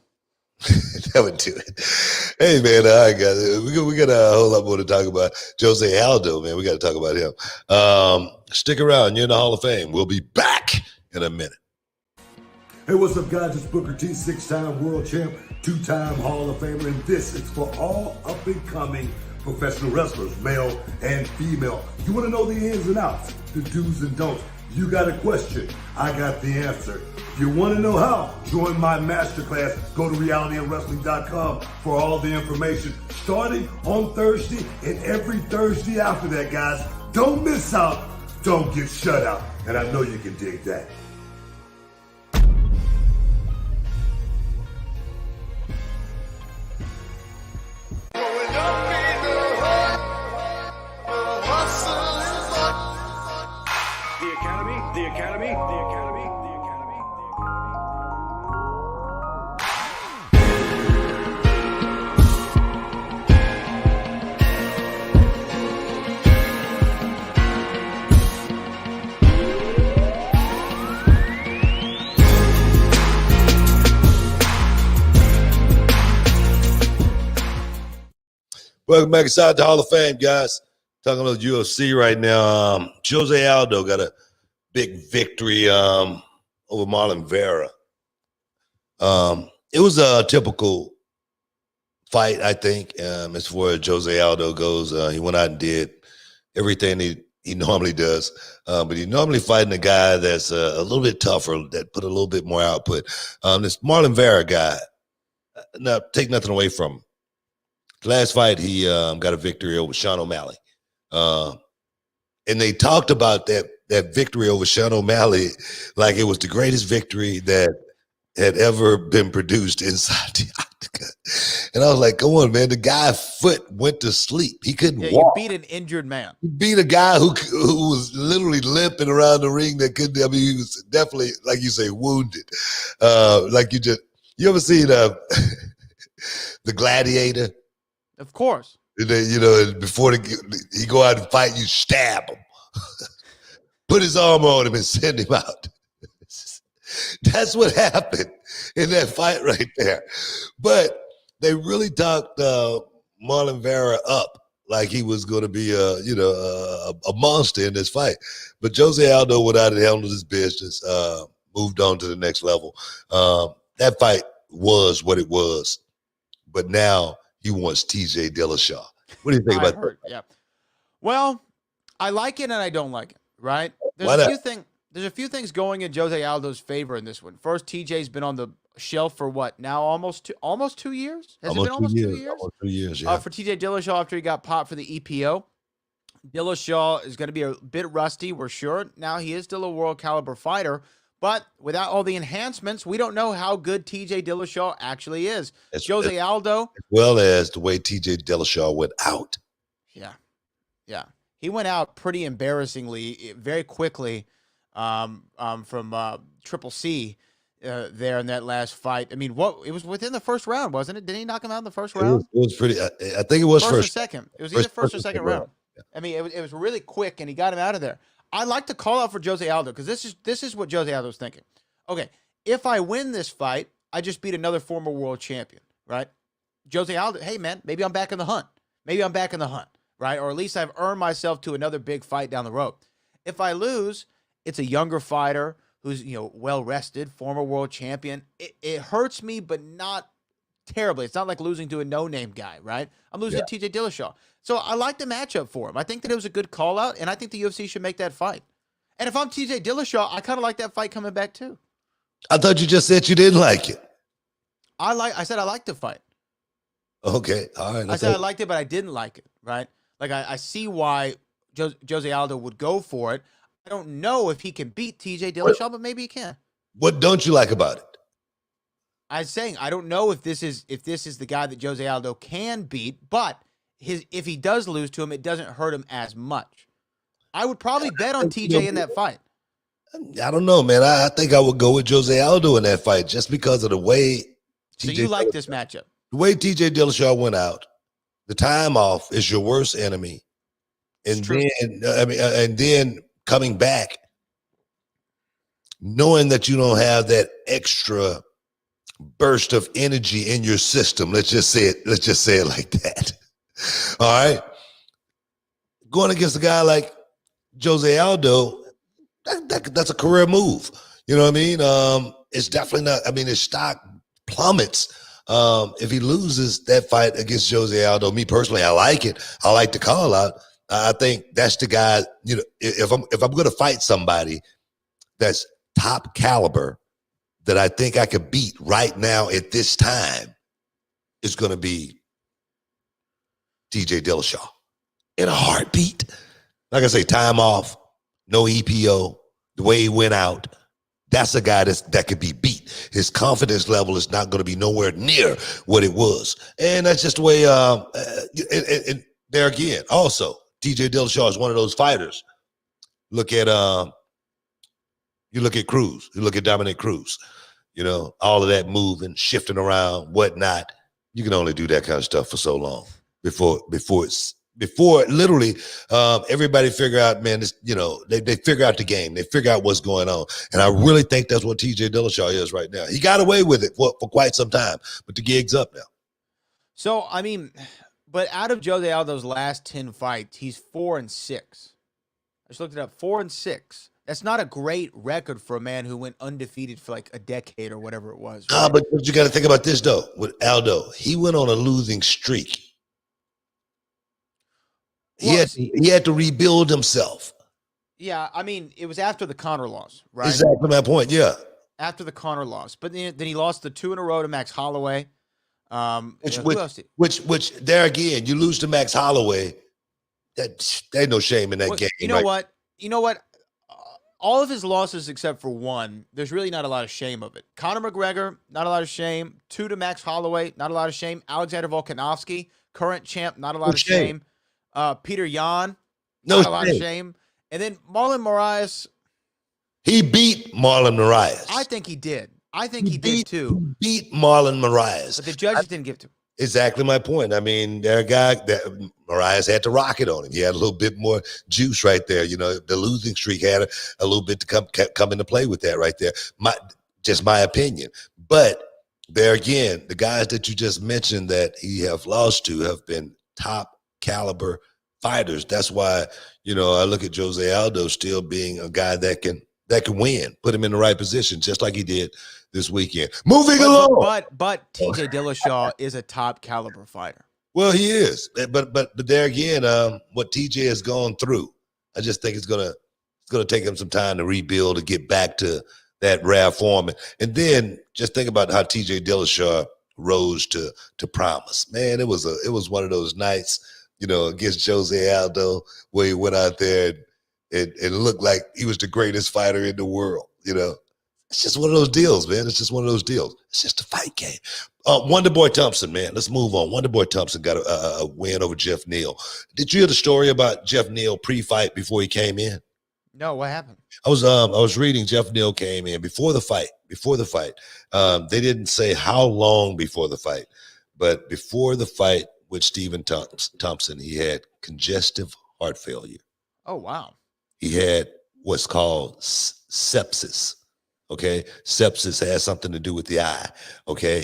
That would do it. Hey, man, all right, guys. We got a whole lot more to talk about. Jose Aldo, man, we got to talk about him. Stick around. You're in the Hall of Fame. We'll be back in a minute. Hey, what's up, guys? It's Booker T, 6-time world champ, 2-time Hall of Famer, and this is for all up-and-coming professional wrestlers, male and female. You want to know the ins and outs, the do's and don'ts. You got a question, I got the answer. If you want to know how, join my masterclass. Go to realityofwrestling.com for all the information. Starting on Thursday and every Thursday after that, guys. Don't miss out. Don't get shut out. And I know you can dig that. Welcome back inside the Hall of Fame, guys. Talking about UFC right now. Jose Aldo got a big victory over Marlon Vera. It was a typical fight, I think, as far as Jose Aldo goes. He went out and did everything he normally does. But he's normally fighting a guy that's a little bit tougher, that put a little bit more output. This Marlon Vera guy, now take nothing away from him. Last fight, he got a victory over Sean O'Malley. And they talked about that victory over Sean O'Malley like it was the greatest victory that had ever been produced inside the octagon. And I was like, come on, man. The guy's foot went to sleep. He couldn't walk. You beat an injured man. You beat a guy who was literally limping around the ring that couldn't, I mean, he was definitely, like you say, wounded. You ever seen The Gladiator? Of course. Before he go out and fight, you stab him. Put his arm on him and send him out. That's what happened in that fight right there. But they really talked Marlon Vera up like he was going to be a monster in this fight. But Jose Aldo went out and handled his business, moved on to the next level. That fight was what it was. But now he wants TJ Dillashaw. What do you think about that? Yeah. Well, I like it and I don't like it, right? Why not? There's a few things going in Jose Aldo's favor in this one. First, TJ's been on the shelf for what now? Almost 2 years? Has it been almost 2 years? Almost 2 years, yeah. For TJ Dillashaw after he got popped for the EPO. Dillashaw is going to be a bit rusty, we're sure. Now, he is still a world caliber fighter, but without all the enhancements, we don't know how good TJ Dillashaw actually is. Jose Aldo. As well as the way TJ Dillashaw went out. Yeah. He went out pretty embarrassingly, very quickly. From Triple C there in that last fight. I mean, it was within the first round, wasn't it? Didn't he knock him out in the first round? It was pretty. I think it was first or second. It was either first or second round. Yeah. I mean, it was really quick, and he got him out of there. I like to call out for Jose Aldo because this is what Jose Aldo was thinking. Okay, if I win this fight, I just beat another former world champion, right? Jose Aldo, hey man, maybe I'm back in the hunt. Right? Or at least I've earned myself to another big fight down the road. If I lose, it's a younger fighter who's, well rested, former world champion. It hurts me, but not terribly. It's not like losing to a no-name guy, right? I'm losing to TJ Dillashaw. So I like the matchup for him. I think that it was a good call out, and I think the UFC should make that fight. And if I'm TJ Dillashaw, I kind of like that fight coming back too. I thought you just said you didn't like it. I said I liked the fight. Okay, all right. I said I liked it, but I didn't like it, right? Like I see why Jose Aldo would go for it. I don't know if he can beat TJ Dillashaw, but maybe he can. What don't you like about it? I was saying I don't know if this is the guy that Jose Aldo can beat, but if he does lose to him, it doesn't hurt him as much. I would probably bet on TJ in that fight. I don't know, man. I think I would go with Jose Aldo in that fight just because of the way. So you like this matchup? The way TJ Dillashaw went out, the time off is your worst enemy, and then coming back, knowing that you don't have that extra burst of energy in your system. Let's just say it like that. All right. Going against a guy like Jose Aldo, that's a career move. You know what I mean? It's definitely not, his stock plummets if he loses that fight against Jose Aldo. Me personally, I like it. I like the call out. I think that's the guy, if I'm going to fight somebody that's top caliber that I think I could beat right now at this time, it's going to be TJ Dillashaw in a heartbeat. Like I say, time off, no EPO, the way he went out. That's a guy that could be beat. His confidence level is not going to be nowhere near what it was. And that's just the way, and there again, also, TJ Dillashaw is one of those fighters. You look at Cruz. You look at Dominic Cruz. All of that moving, shifting around, whatnot. You can only do that kind of stuff for so long before literally everybody figure out, man. They figure out the game. They figure out what's going on, and I really think that's what TJ Dillashaw is right now. He got away with it for quite some time, but the gig's up now. So But out of Jose Aldo's last 10 fights, he's 4-6. I just looked it up. 4-6. That's not a great record for a man who went undefeated for like a decade or whatever it was. Right? But you got to think about this though. With Aldo, he went on a losing streak. He had to rebuild himself. Yeah, I mean, it was after the Conor loss, right? Exactly my point. Yeah. After the Conor loss, but then he lost the 2 in a row to Max Holloway. Which there again, you lose to Max Holloway. There's no shame in that game. You know what? You know what? All of his losses except for one, there's really not a lot of shame of it. Conor McGregor, not a lot of shame. 2 to Max Holloway, not a lot of shame. Alexander Volkanovski, current champ, not a lot of shame. Peter Yan, not a lot of shame. And then Marlon Moraes. He beat Marlon Moraes. I think he did. I think he did too. He beat Marlon Moraes. But the judges didn't give to him. Exactly my point. I mean, there a guy that Moraes had to rock it on him. He had a little bit more juice right there. You know, the losing streak had a little bit to come into play with that right there. Just my opinion. But there again, the guys that you just mentioned that he have lost to have been top caliber fighters. That's why, you know, I look at Jose Aldo still being a guy that can win, put him in the right position, just like he did this weekend. Moving along. But TJ Dillashaw is a top caliber fighter. Well, he is. But there again, what TJ has gone through, I just think it's gonna take him some time to rebuild, to get back to that rare form. And then just think about how TJ Dillashaw rose to promise. Man, it was one of those nights, you know, against Jose Aldo, where he went out there and looked like he was the greatest fighter in the world, you know. It's just one of those deals, man. It's just one of those deals. It's just a fight game. Wonderboy Thompson, man. Let's move on. Wonderboy Thompson got a win over Jeff Neal. Did you hear the story about Jeff Neal pre-fight before he came in? No, what happened? I was reading. Jeff Neal came in before the fight. They didn't say how long before the fight, but before the fight with Stephen Thompson, he had congestive heart failure. Oh, wow. He had what's called sepsis. Okay, sepsis has something to do with the eye. Okay,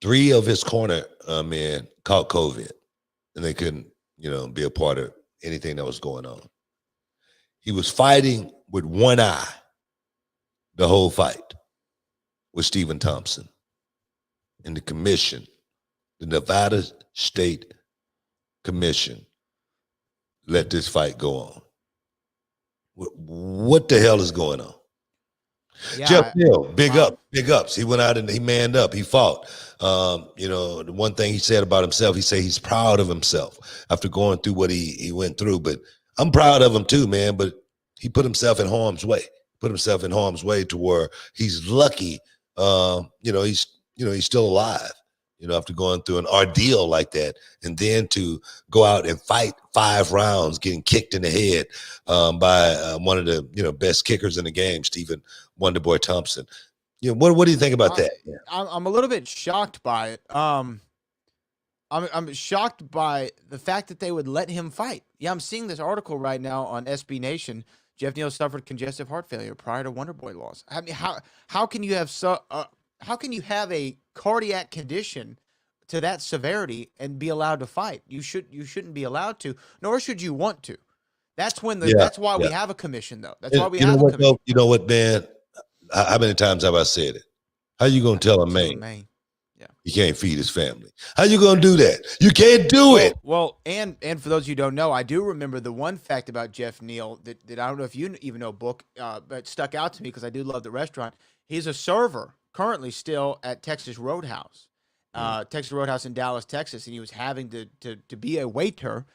3 of his corner men caught COVID, and they couldn't, you know, be a part of anything that was going on. He was fighting with one eye the whole fight with Stephen Thompson, and the commission, the Nevada State Commission, let this fight go on. What the hell is going on? Yeah, Jeff Neal, big ups. He went out and he manned up. He fought. You know, the one thing he said about himself, he said he's proud of himself after going through what he went through. But I'm proud of him too, man. But he put himself in harm's way. To where he's lucky. He's still alive. You know, after going through an ordeal like that, and then to go out and fight 5 rounds, getting kicked in the head by one of the best kickers in the game, Stephen Wonderboy Thompson. You know, what do you think about that? I'm a little bit shocked by it. I'm shocked by the fact that they would let him fight. Yeah, I'm seeing this article right now on SB Nation. Jeff Neal suffered congestive heart failure prior to Wonderboy loss. I mean, how can you have how can you have a cardiac condition to that severity and be allowed to fight? You shouldn't be allowed to, nor should you want to. That's when that's why we have a commission, though. That's why we have a commission. You know what, man? How many times have I said it? How you gonna tell a man he can't feed his family? How you gonna do that? You can't do it. Well, and for those who don't know, I do remember the one fact about Jeff Neal that I don't know if you even know, Book, but it stuck out to me because I do love the restaurant. He's a server currently still at Texas Roadhouse, Texas Roadhouse in Dallas, Texas, and he was having to be a waiter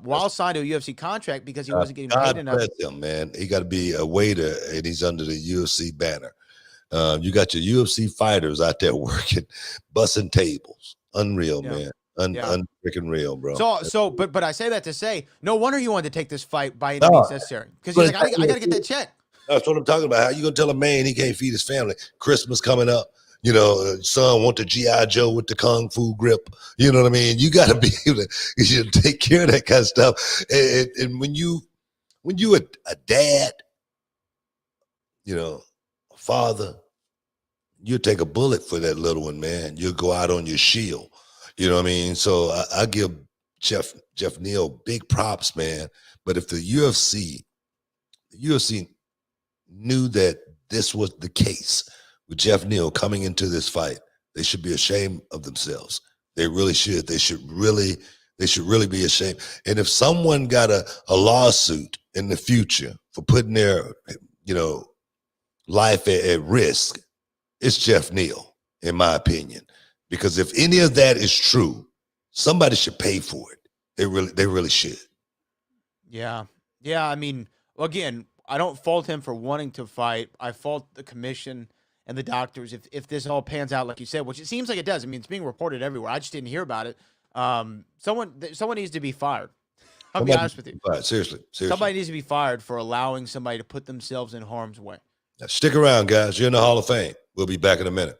while signed to a UFC contract because he wasn't getting paid enough. God bless him, man. He got to be a waiter, and he's under the UFC banner. You got your UFC fighters out there working, bussing tables. Unreal, man. Unfreaking real, bro. But I say that to say, no wonder he wanted to take this fight by any means necessary, because he's like, I got to get that check. That's what I'm talking about. How you gonna tell a man he can't feed his family? Christmas coming up, you know, son want the G.I. Joe with the Kung Fu grip. You know what I mean? You got to be able to take care of that kind of stuff. And when you a dad, you know, a father, you take a bullet for that little one, man. You'll go out on your shield. You know what I mean? So I give Jeff Neal big props, man. But if the UFC knew that this was the case with Jeff Neal coming into this fight, they should be ashamed of themselves. They really should. They should really be ashamed. And if someone got a lawsuit in the future for putting their, life at risk, it's Jeff Neal, in my opinion. Because if any of that is true, somebody should pay for it. They really should. Yeah. Yeah. I mean, again, I don't fault him for wanting to fight. I fault the commission and the doctors if this all pans out like you said, which it seems like it does. I mean, it's being reported everywhere. I just didn't hear about it. Someone needs to be fired. I'll be honest with you. Seriously. Somebody needs to be fired for allowing somebody to put themselves in harm's way. Now, stick around, guys. You're in the Hall of Fame. We'll be back in a minute.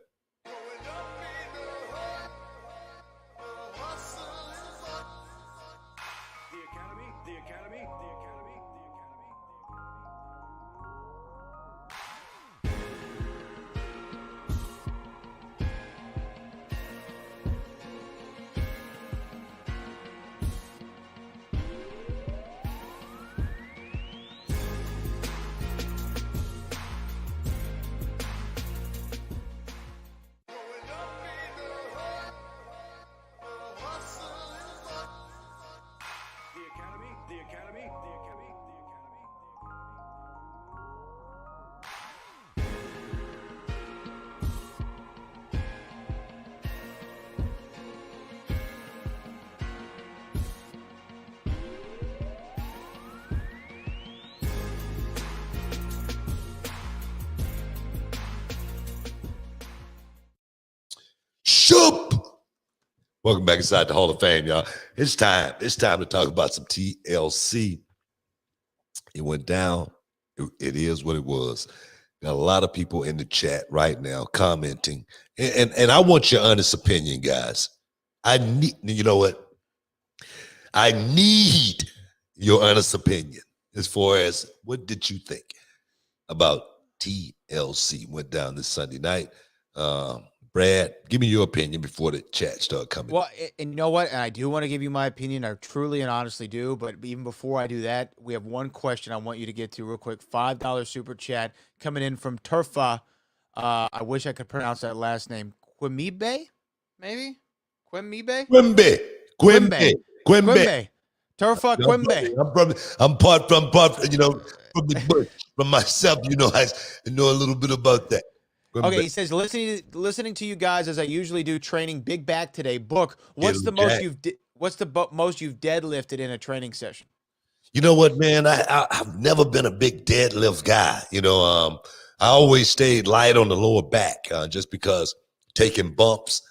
The Academy. Shoop! Welcome back inside the Hall of Fame, y'all. It's time. It's time to talk about some TLC. It went down. It is what it was. Got a lot of people in the chat right now commenting. And I want your honest opinion, guys. You know what? I need your honest opinion as far as what did you think about TLC went down this Sunday night. Brad, give me your opinion before the chat start coming. Well, and you know what? And I do want to give you my opinion. I truly and honestly do. But even before I do that, we have one question I want you to get to real quick. $5 super chat coming in from Turfa. I wish I could pronounce that last name. Quimibe? Maybe? Quimibe? Quimbe. Turfa Quimbe. I'm part from from the bush. From myself, I know a little bit about that. Okay, he says listening to you guys as I usually do training big back today. Book, what's the most you've deadlifted in a training session? You know what, man? I've never been a big deadlift guy. I always stayed light on the lower back just because taking bumps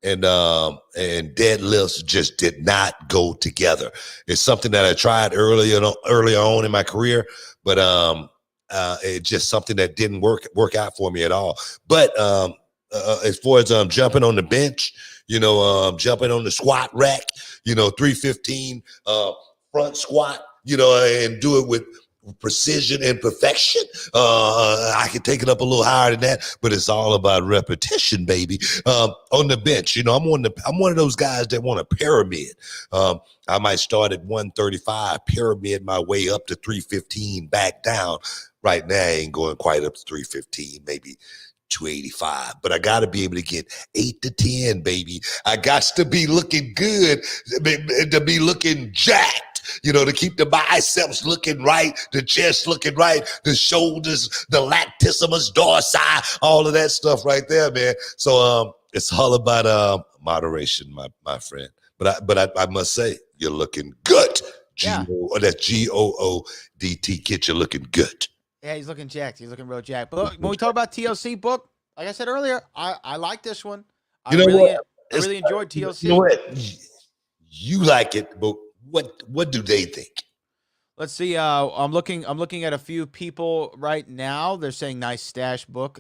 and deadlifts just did not go together. It's something that I tried earlier on in my career, but it's just something that didn't work out for me at all. But as far as jumping on the bench, jumping on the squat rack, 315 front squat, and do it with precision and perfection. I can take it up a little higher than that, but it's all about repetition, baby. On the bench, I'm one of those guys that want a pyramid. I might start at 135, pyramid my way up to 315, back down. Right now, I ain't going quite up to 315, maybe 285, but I got to be able to get 8 to 10, baby. I got to be looking good, to be looking jacked, to keep the biceps looking right, the chest looking right, the shoulders, the latissimus dorsi, all of that stuff right there, man. So it's all about moderation, my friend. But I must say, you're looking good. Yeah. That's GOODT, kid. You're looking good. Yeah, he's looking jacked. He's looking real jacked. But look, when we talk about TLC, book, like I said earlier, I like this one. I really enjoyed TLC. You know what? You like it, but what do they think? Let's see. I'm looking at a few people right now. They're saying nice stash, book.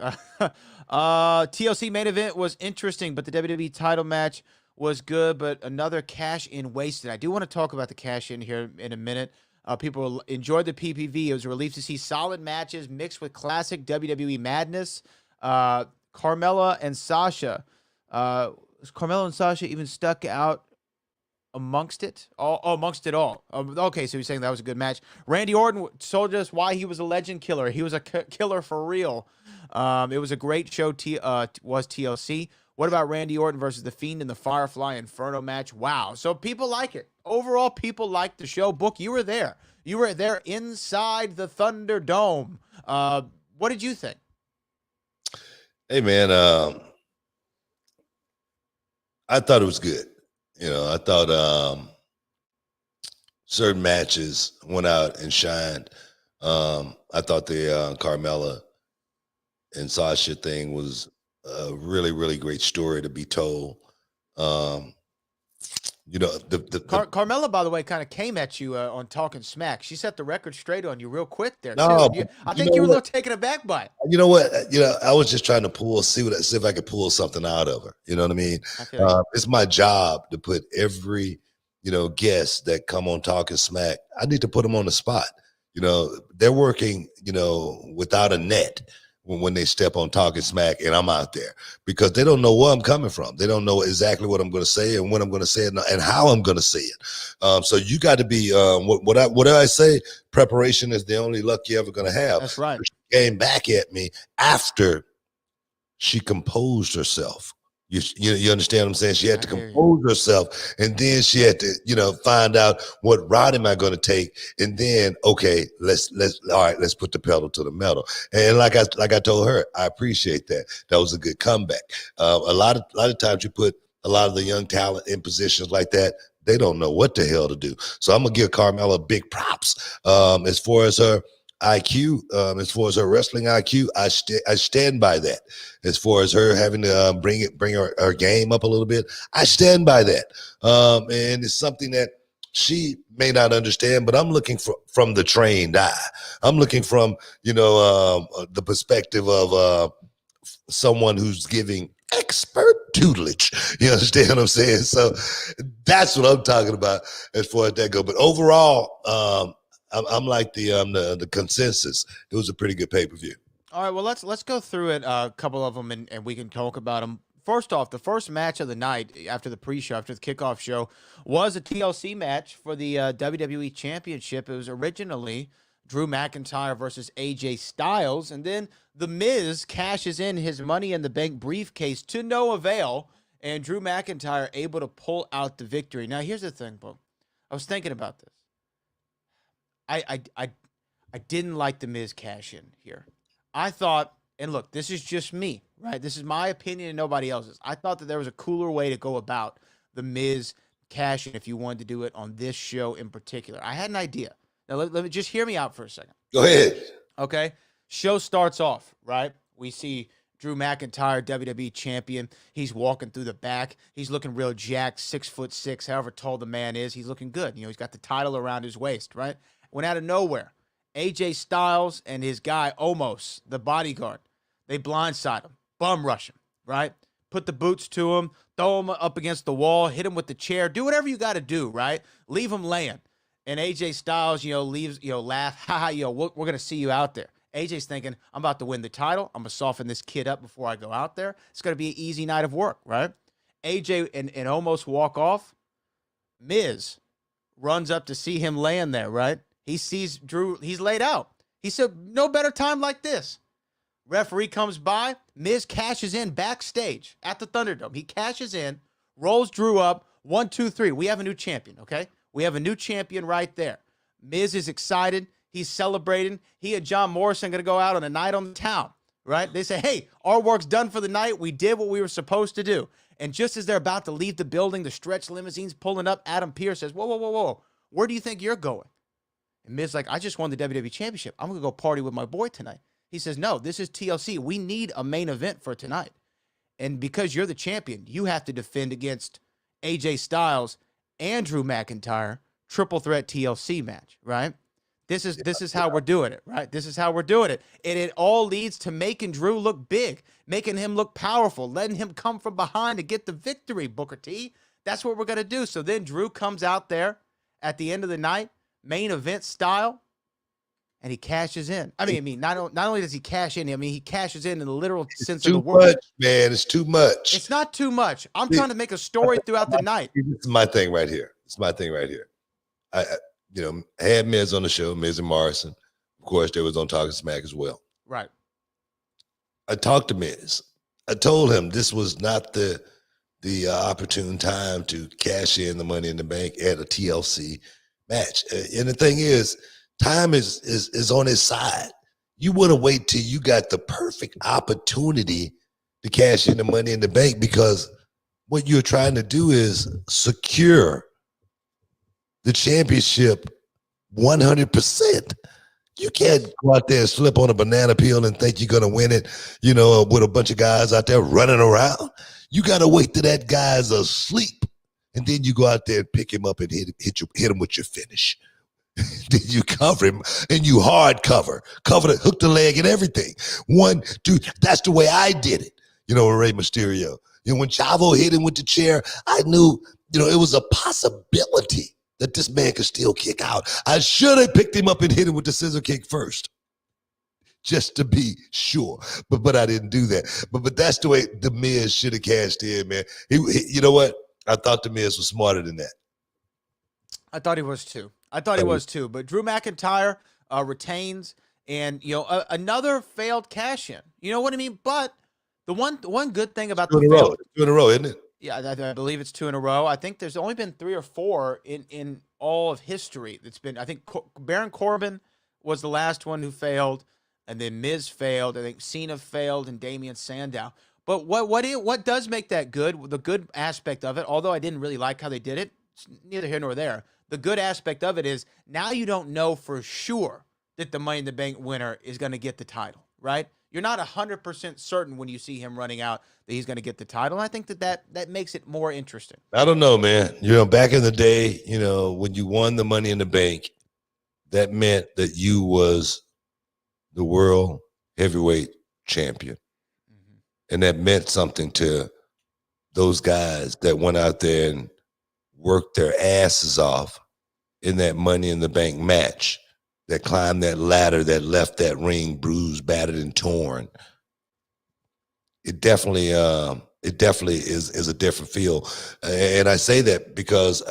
TLC main event was interesting, but the WWE title match was good, but another cash in wasted. I do want to talk about the cash in here in a minute. People enjoyed the PPV. It was a relief to see solid matches mixed with classic WWE madness. Carmella and Sasha. Carmelo and Sasha even stuck out amongst it? Amongst it all. Okay, so you're saying that was a good match. Randy Orton told us why he was a legend killer. He was a killer for real. It was a great show. Was TLC. What about Randy Orton versus The Fiend in the Firefly Inferno match? Wow. So people like it. Overall, people like the show. Book, you were there. You were there inside the Thunderdome. What did you think? Hey, man, I thought it was good. I thought certain matches went out and shined. I thought the Carmella and Sasha thing was a really, really great story to be told. Carmella, by the way, kind of came at you on Talking Smack. She set the record straight on you real quick there. No, too. I think you were a little taken aback by it. You know what? I was just trying to see if I could pull something out of her. You know what I mean? It's my job to put every, guest that come on Talking Smack. I need to put them on the spot. They're working, without a net when they step on Talking Smack and I'm out there, because they don't know where I'm coming from. They don't know exactly what I'm going to say and when I'm going to say it and how I'm going to say it. So you got to be, what do I say? Preparation is the only luck you're ever going to have. That's right. She came back at me after she composed herself. You understand what I'm saying? She had to compose herself, and then she had to, find out what route am I going to take, and then okay, let's put the pedal to the metal. And like I told her, I appreciate that. That was a good comeback. A lot of times you put a lot of the young talent in positions like that, they don't know what the hell to do. So I'm gonna give Carmella big props. As far as her IQ, as far as her wrestling IQ, I stand by that. As far as her having to bring her game up a little bit, I stand by that. And it's something that she may not understand, but I'm looking from the trained eye. I'm looking from the perspective of someone who's giving expert tutelage. You understand what I'm saying? So that's what I'm talking about as far as that goes. But overall, I'm like the consensus. It was a pretty good pay-per-view. All right, well, let's go through it, a couple of them, and we can talk about them. First off, the first match of the night after the pre-show, after the kickoff show, was a TLC match for the WWE Championship. It was originally Drew McIntyre versus AJ Styles, and then The Miz cashes in his Money in the Bank briefcase to no avail, and Drew McIntyre able to pull out the victory. Now, here's the thing, Bo. I was thinking about this. I didn't like the Miz cash in here. I thought, and look, this is just me, right? This is my opinion and nobody else's. I thought that there was a cooler way to go about the Miz cash in if you wanted to do it on this show in particular. I had an idea. Now, let me just hear me out for a second. Go ahead. Okay. Show starts off, right? We see Drew McIntyre, WWE champion. He's walking through the back. He's looking real jacked, 6'6", however tall the man is. He's looking good. He's got the title around his waist, right? Went out of nowhere. AJ Styles and his guy, Omos, the bodyguard, they blindside him, bum rush him, right? Put the boots to him, throw him up against the wall, hit him with the chair, do whatever you got to do, right? Leave him laying. And AJ Styles, leaves, laugh, haha, we're going to see you out there. AJ's thinking, I'm about to win the title. I'm going to soften this kid up before I go out there. It's going to be an easy night of work, right? AJ and Omos walk off. Miz runs up to see him laying there, right? He sees Drew. He's laid out. He said, no better time like this. Referee comes by. Miz cashes in backstage at the Thunderdome. He cashes in, rolls Drew up. 1, 2, 3. We have a new champion, okay? We have a new champion right there. Miz is excited. He's celebrating. He and John Morrison going to go out on a night on the town, right? They say, hey, our work's done for the night. We did what we were supposed to do. And just as they're about to leave the building, the stretch limousine's pulling up. Adam Pearce says, whoa, whoa, whoa, whoa. Where do you think you're going? And Miz like, I just won the WWE Championship. I'm going to go party with my boy tonight. He says, no, this is TLC. We need a main event for tonight. And because you're the champion, you have to defend against AJ Styles and Drew McIntyre, triple threat TLC match, right? This is how we're doing it, right? This is how we're doing it. And it all leads to making Drew look big, making him look powerful, letting him come from behind to get the victory, Booker T. That's what we're going to do. So then Drew comes out there at the end of the night, main event style, and he cashes in. I mean, not only does he cash in, I mean, he cashes in the literal sense of Too the word. much, man. It's too much. It's not too much. I'm trying to make a story throughout the night. This is my thing right here. It's my thing right here. I had Miz on the show, Miz and Morrison. Of course, they was on Talking Smack as well. Right. I talked to Miz. I told him this was not the opportune time to cash in the Money in the Bank at a TLC match. And the thing is, time is on his side. You want to wait till you got the perfect opportunity to cash in the Money in the Bank, because what you're trying to do is secure the championship 100%. You can't go out there and slip on a banana peel and think you're going to win it, with a bunch of guys out there running around. You got to wait till that guy's asleep, and then you go out there and pick him up and hit him with your finish. Then you cover him, and you hard cover hook the leg and everything. 1, 2, that's the way I did it, with Rey Mysterio. When Chavo hit him with the chair, I knew, it was a possibility that this man could still kick out. I should have picked him up and hit him with the scissor kick first, just to be sure. But I didn't do that. But that's the way the Miz should have cashed in, man. He, you know what? I thought the Miz was smarter than that. I thought he was too. But Drew McIntyre retains, and another failed cash in. You know what I mean? But the one good thing about 2 in a row, isn't it? Yeah, I believe it's 2 in a row. I think there's only been 3 or 4 in all of history. That's been. I think Baron Corbin was the last one who failed, and then Miz failed. I think Cena failed, and Damian Sandow. But what does make that good? The good aspect of it, although I didn't really like how they did it, it's neither here nor there. The good aspect of it is now you don't know for sure that the Money in the Bank winner is going to get the title, right? You're not 100% certain when you see him running out that he's going to get the title. And I think that makes it more interesting. I don't know, man. Back in the day, when you won the Money in the Bank, that meant that you was the world heavyweight champion. Mm-hmm. And that meant something to those guys that went out there and worked their asses off in that Money in the Bank match, that climbed that ladder, that left that ring bruised, battered, and torn. It definitely is a different feel. And I say that because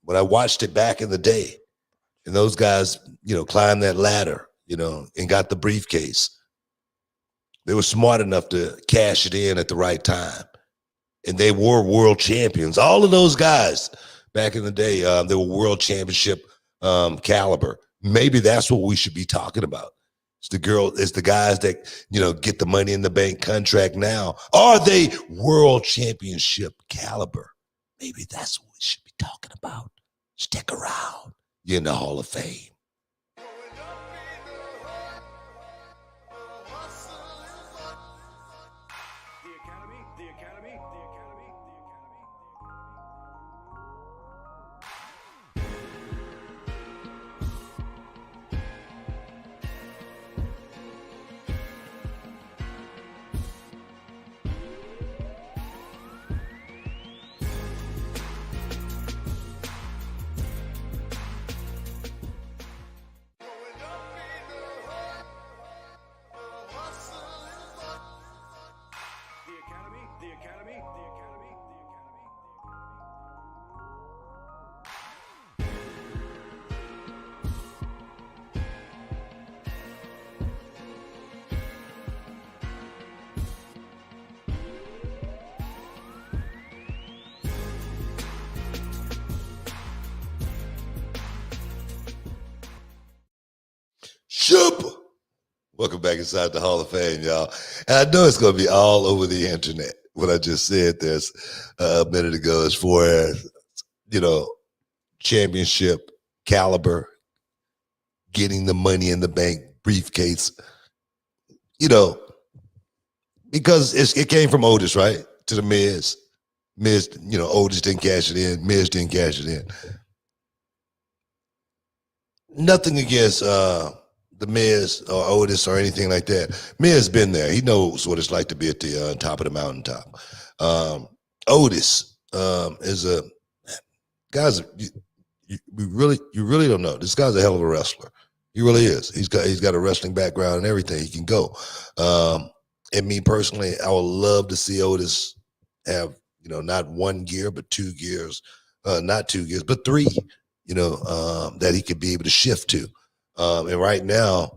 when I watched it back in the day, and those guys, climbed that ladder, and got the briefcase, they were smart enough to cash it in at the right time. And they were world champions. All of those guys back in the day, they were world championship caliber. Maybe that's what we should be talking about. It's the guys that, get the Money in the Bank contract now. Are they world championship caliber? Maybe that's what we should be talking about. Stick around. You're in the Hall of Fame. The Academy. Shoop! Welcome back inside the Hall of Fame, y'all. And I know it's going to be all over the internet. What I just said this a minute ago, as far as, championship caliber, getting the Money in the Bank briefcase, because it came from Otis, right? To the Miz. Miz, Otis didn't cash it in. Miz didn't cash it in. Nothing against the Miz or Otis or anything like that. Miz been there. He knows what it's like to be at the top of the mountaintop. Otis is a guys. You really don't know. This guy's a hell of a wrestler. He really is. He's got a wrestling background and everything. He can go. And me personally, I would love to see Otis have, not 1 gear, but 2 gears, not 2 gears, but 3, that he could be able to shift to. And right now,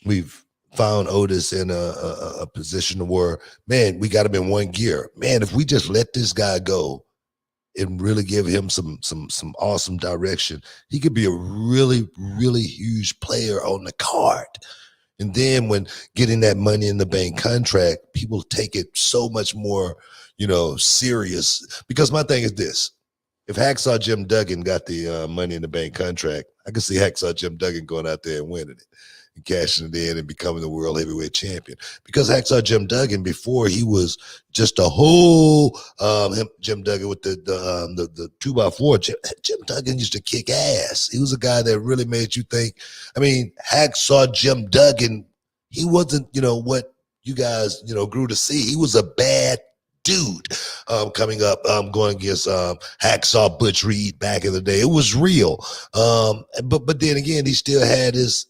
we've found Otis in a position where, man, we got him in 1 gear. Man, if we just let this guy go and really give him some awesome direction, he could be a really, really huge player on the card. And then when getting that Money in the Bank contract, people take it so much more, serious. Because my thing is this: if Hacksaw Jim Duggan got the Money in the Bank contract, I could see Hacksaw Jim Duggan going out there and winning it and cashing it in and becoming the world heavyweight champion. Because Hacksaw Jim Duggan, before he was just a whole Jim Duggan with the 2x4, Jim Duggan used to kick ass. He was a guy that really made you think. I mean, Hacksaw Jim Duggan, he wasn't, what you guys, grew to see. He was a bad dude coming up, going against Hacksaw Butch Reed back in the day. It was real. But then again, he still had his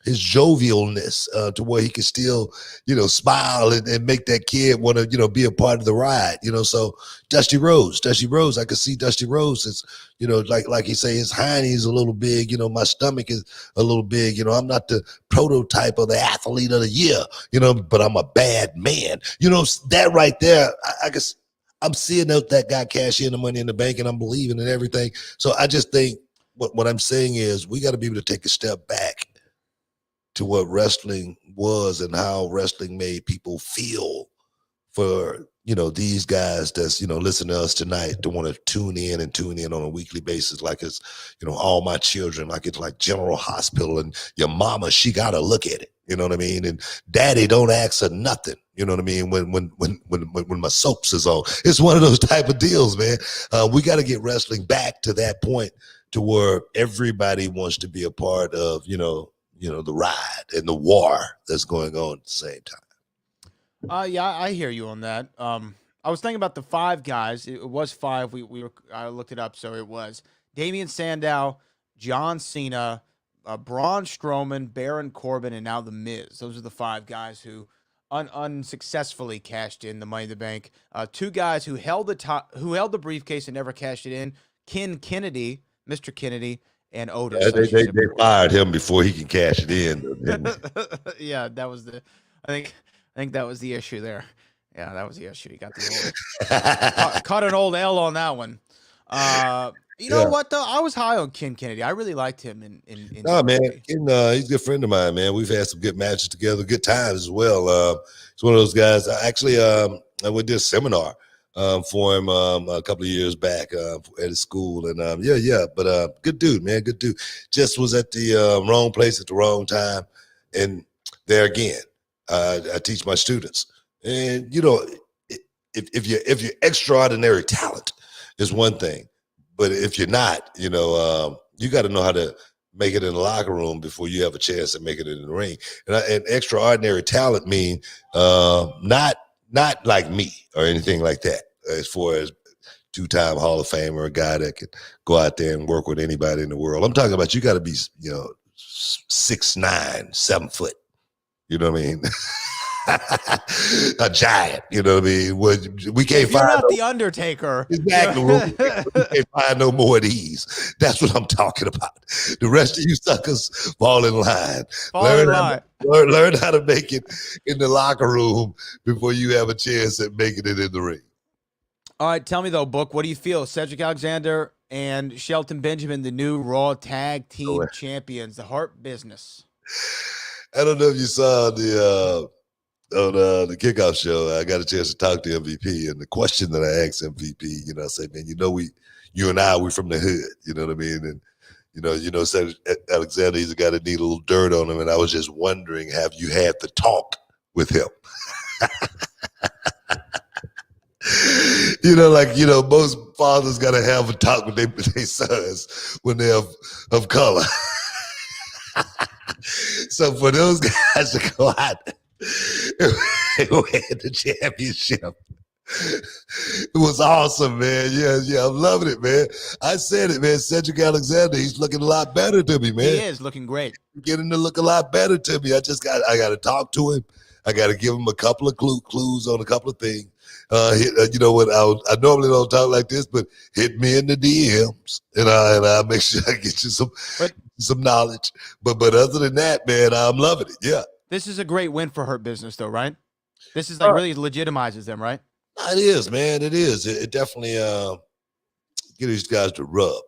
jovialness to where he could still, smile and make that kid want to, be a part of the ride, So Dusty Rhodes, I could see Dusty Rhodes as, like he say, his hiney is a little big, my stomach is a little big, I'm not the prototype of the athlete of the year, but I'm a bad man. That right there, I guess I'm seeing that guy cash in the Money in the Bank, and I'm believing in everything. So I just think what I'm saying is we got to be able to take a step back to what wrestling was and how wrestling made people feel for, these guys that's, listening to us tonight to want to tune in on a weekly basis. Like it's, all my children, like it's like General Hospital, and your mama, she got to look at it. You know what I mean? And daddy don't ask her nothing. You know what I mean? When my soaps is on, it's one of those type of deals, man. We got to get wrestling back to that point to where everybody wants to be a part of, the ride and the war that's going on at the same time. Yeah, I hear you on that. I was thinking about the 5 guys. It was 5. I looked it up, so it was Damian Sandow, John Cena, Braun Strowman, Baron Corbin, and now The Miz. Those are the 5 guys who unsuccessfully cashed in the Money in the Bank. 2 guys who held the briefcase and never cashed it in: Ken Kennedy, Mr. Kennedy, and Otis. They fired him before he can cash it in. Yeah, that was I think that was the issue there. Yeah, that was the issue. He got the old caught an old L on that one. You know what though? I was high on Ken Kennedy. I really liked him in No, man, Ken, he's a good friend of mine, man. We've had some good matches together, good times as well. He's one of those guys. I went to a seminar for him a couple of years back at his school, and but good dude, man, good dude. Just was at the wrong place at the wrong time, and there again, I teach my students, and if you're extraordinary talent is one thing, but if you're not, you got to know how to make it in the locker room before you have a chance to make it in the ring. And extraordinary talent mean not like me or anything like that. As far as 2-time Hall of Famer, a guy that can go out there and work with anybody in the world. I'm talking about you got to be, 6'9", 7 foot. You know what I mean? A giant. You know what I mean? We can't You're find not the Undertaker. Exactly. We can't find no more of these. That's what I'm talking about. The rest of you suckers fall in line. Learn how to make it in the locker room before you have a chance at making it in the ring. All right, tell me though, Book, what do you feel? Cedric Alexander and Shelton Benjamin, the new Raw Tag Team Champions, the Hurt Business. I don't know if you saw the kickoff show. I got a chance to talk to MVP, and the question that I asked MVP, I said, man, you and I, we're from the hood, you know what I mean? And Cedric Alexander, he's a guy that need a little dirt on him, and I was just wondering, have you had the talk with him? Most fathers got to have a talk with their sons when they're of color. So for those guys to go out and win the championship, It was awesome, man. Yeah, I'm loving it, man. I said it, man. Cedric Alexander, he's looking a lot better to me, man. He is looking great. Getting to look a lot better to me. I got to talk to him. I got to give him a couple of clues on a couple of things. You know what? I normally don't talk like this, but hit me in the DMs, and I make sure I get you some knowledge. But other than that, man, I'm loving it. Yeah, This is a great win for Hurt Business, though, right? This is like really legitimizes them, right? it is, man. It is. It definitely get these guys to rub.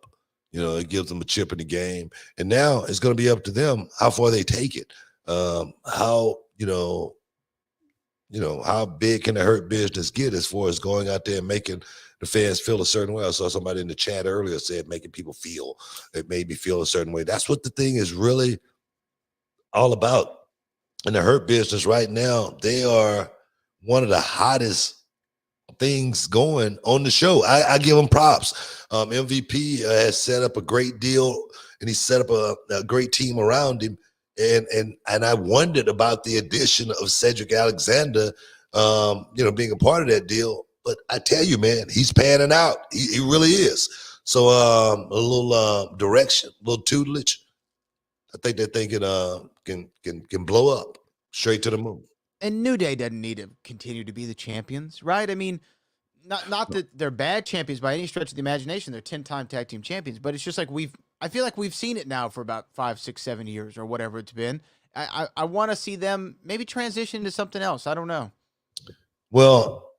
You know, it gives them a chip in the game, and now it's going to be up to them how far they take it. How how big can the Hurt Business get as far as going out there and making the fans feel a certain way? I saw somebody in the chat earlier said making people feel. It made me feel a certain way. That's what the thing is really all about. In the Hurt Business right now, they are one of the hottest things going on the show. I give them props. MVP has set up a great deal, and he set up a great team around him. And I wondered about the addition of Cedric Alexander, being a part of that deal. But I tell you, man, he's panning out. He really is. So a little direction, a little tutelage. I think that thing can blow up straight to the moon. And New Day doesn't need to continue to be the champions, right? I mean, not that they're bad champions by any stretch of the imagination. They're 10-time tag team champions, but it's just like I feel like we've seen it now for about 5, 6, 7 years or whatever it's been. I want to see them maybe transition to something else. I don't know. Well,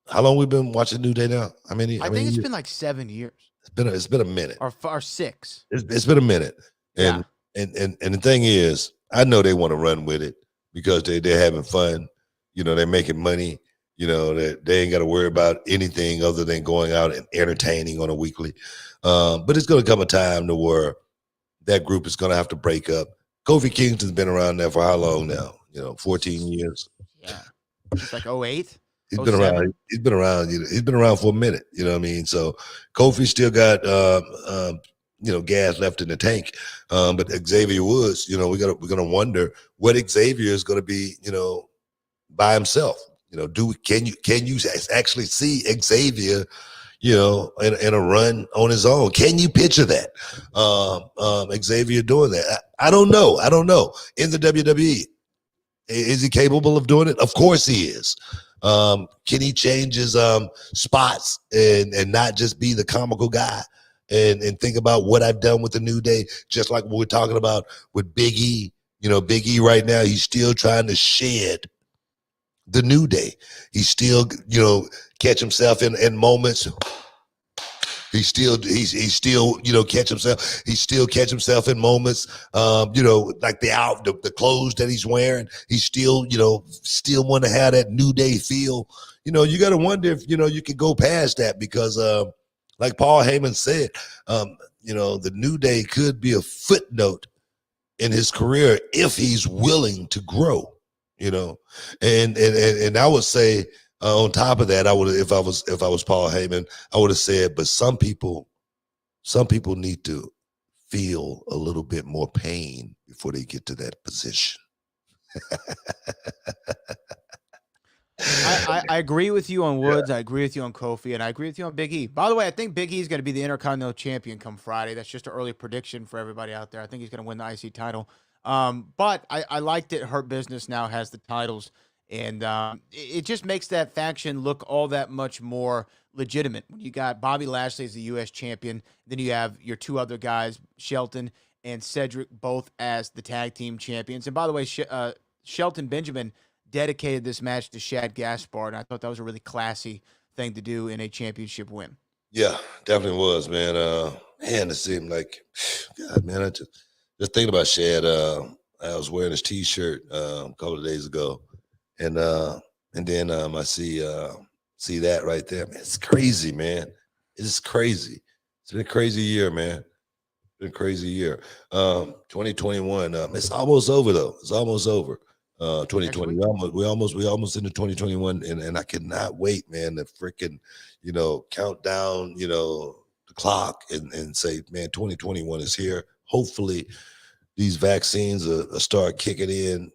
how long we been watching New Day now? I think it's been like 7 years. It's been a minute. Or 6. It's been a minute. And the thing is, I know they want to run with it because they're having fun. You know, they're making money. You know, they ain't got to worry about anything other than going out and entertaining on a weekly. But it's going to come a time to where that group is going to have to break up. Kofi Kingston's been around there for how long now? 14 years. Yeah. It's like 08. He's been around. He's been around. He's been around for a minute. You know what I mean? So Kofi still got gas left in the tank. But Xavier Woods, we're gonna wonder what Xavier is gonna be, by himself. Can you actually see Xavier, in a run on his own? Can you picture that? Xavier doing that? I don't know. In the WWE, is he capable of doing it? Of course he is. Can he change his spots and not just be the comical guy and think about what I've done with the New Day, just like what we're talking about with Big E. Big E right now, he's still trying to shed the New Day. He's still, catch himself in moments. He's still, catch himself. He still catch himself in moments, like the clothes that he's wearing. He still want to have that New Day feel. You got to wonder if, you can go past that because, like Paul Heyman said, the New Day could be a footnote in his career if he's willing to grow. And I would say on top of that, I would, if I was Paul Heyman, I would have said, but some people need to feel a little bit more pain before they get to that position. I agree with you on Woods. I agree with you on Kofi, and I agree with you on Big E. By the way, I think Big E is going to be the Intercontinental Champion come Friday. That's just an early prediction for everybody out there. I think he's going to win the IC title. But I liked that Hurt Business now has the titles, and it just makes that faction look all that much more legitimate. When you got Bobby Lashley as the U.S. champion, then you have your two other guys, Shelton and Cedric, both as the tag team champions. And by the way, Shelton Benjamin dedicated this match to Shad Gaspard, and I thought that was a really classy thing to do in a championship win. Yeah, definitely was, man. It seemed like, God, man, I just thinking about Shad. I was wearing his T-shirt a couple of days ago, and then I see that right there. Man, it's crazy, man. It's crazy. It's been a crazy year, man. It's been a crazy year. 2021. It's almost over though. It's almost over. 2020. We almost into 2021, and I cannot wait, man, to freaking, count down, the clock and say, man, 2021 is here. Hopefully these vaccines start kicking in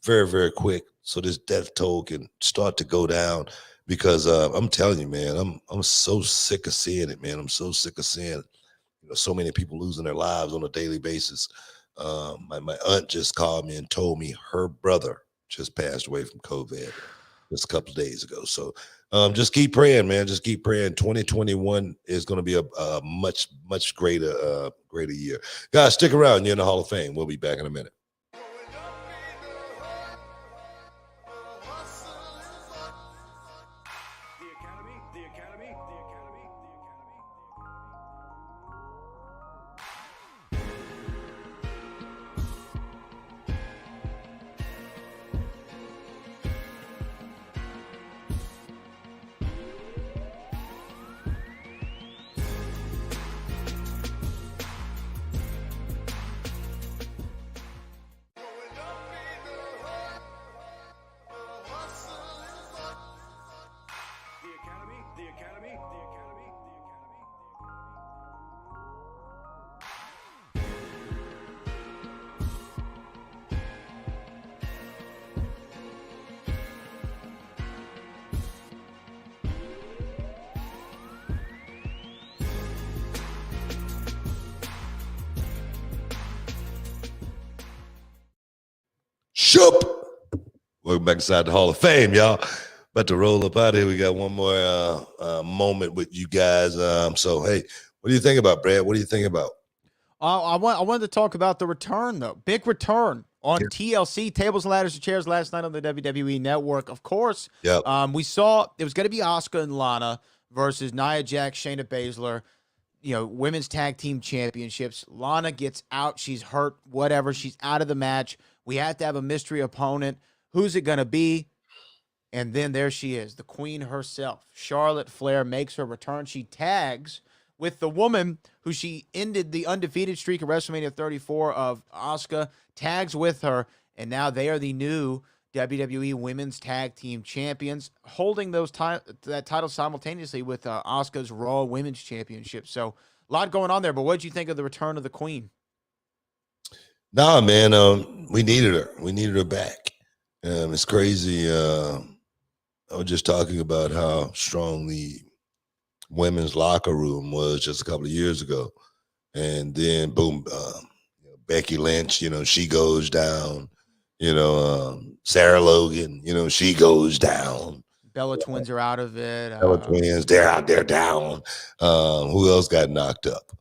very, very quick so this death toll can start to go down, because I'm telling you, man, I'm so sick of seeing it, man. I'm so sick of seeing so many people losing their lives on a daily basis. My aunt just called me and told me her brother just passed away from COVID just a couple of days ago. So just keep praying, man. Just keep praying. 2021 is going to be a much greater year. Guys, stick around. You're in the Hall of Fame. We'll be back in a minute. The Academy. Shoop. Welcome back inside the Hall of Fame, y'all. About to roll up out of here. We got one more moment with you guys. So, hey, what do you think about, Brad? What do you think about? I wanted to talk about the return, though. Big return on TLC, Tables, Ladders, and Chairs last night on the WWE Network. Of course, we saw it was going to be Asuka and Lana versus Nia Jax, Shayna Baszler, women's tag team championships. Lana gets out. She's hurt, whatever. She's out of the match. We had to have a mystery opponent. Who's it going to be? And then there she is, the queen herself. Charlotte Flair makes her return. She tags with the woman who she ended the undefeated streak of WrestleMania 34 of Asuka, tags with her, and now they are the new WWE Women's Tag Team Champions, holding that title simultaneously with Asuka's Raw Women's Championship. So a lot going on there, but what did you think of the return of the queen? Nah, man, we needed her. We needed her back. It's crazy. I was just talking about how strong the women's locker room was just a couple of years ago. And then, boom, Becky Lynch, she goes down. Sarah Logan, she goes down. Bella Twins are out of it. Bella Twins, they're out there down. Who else got knocked up?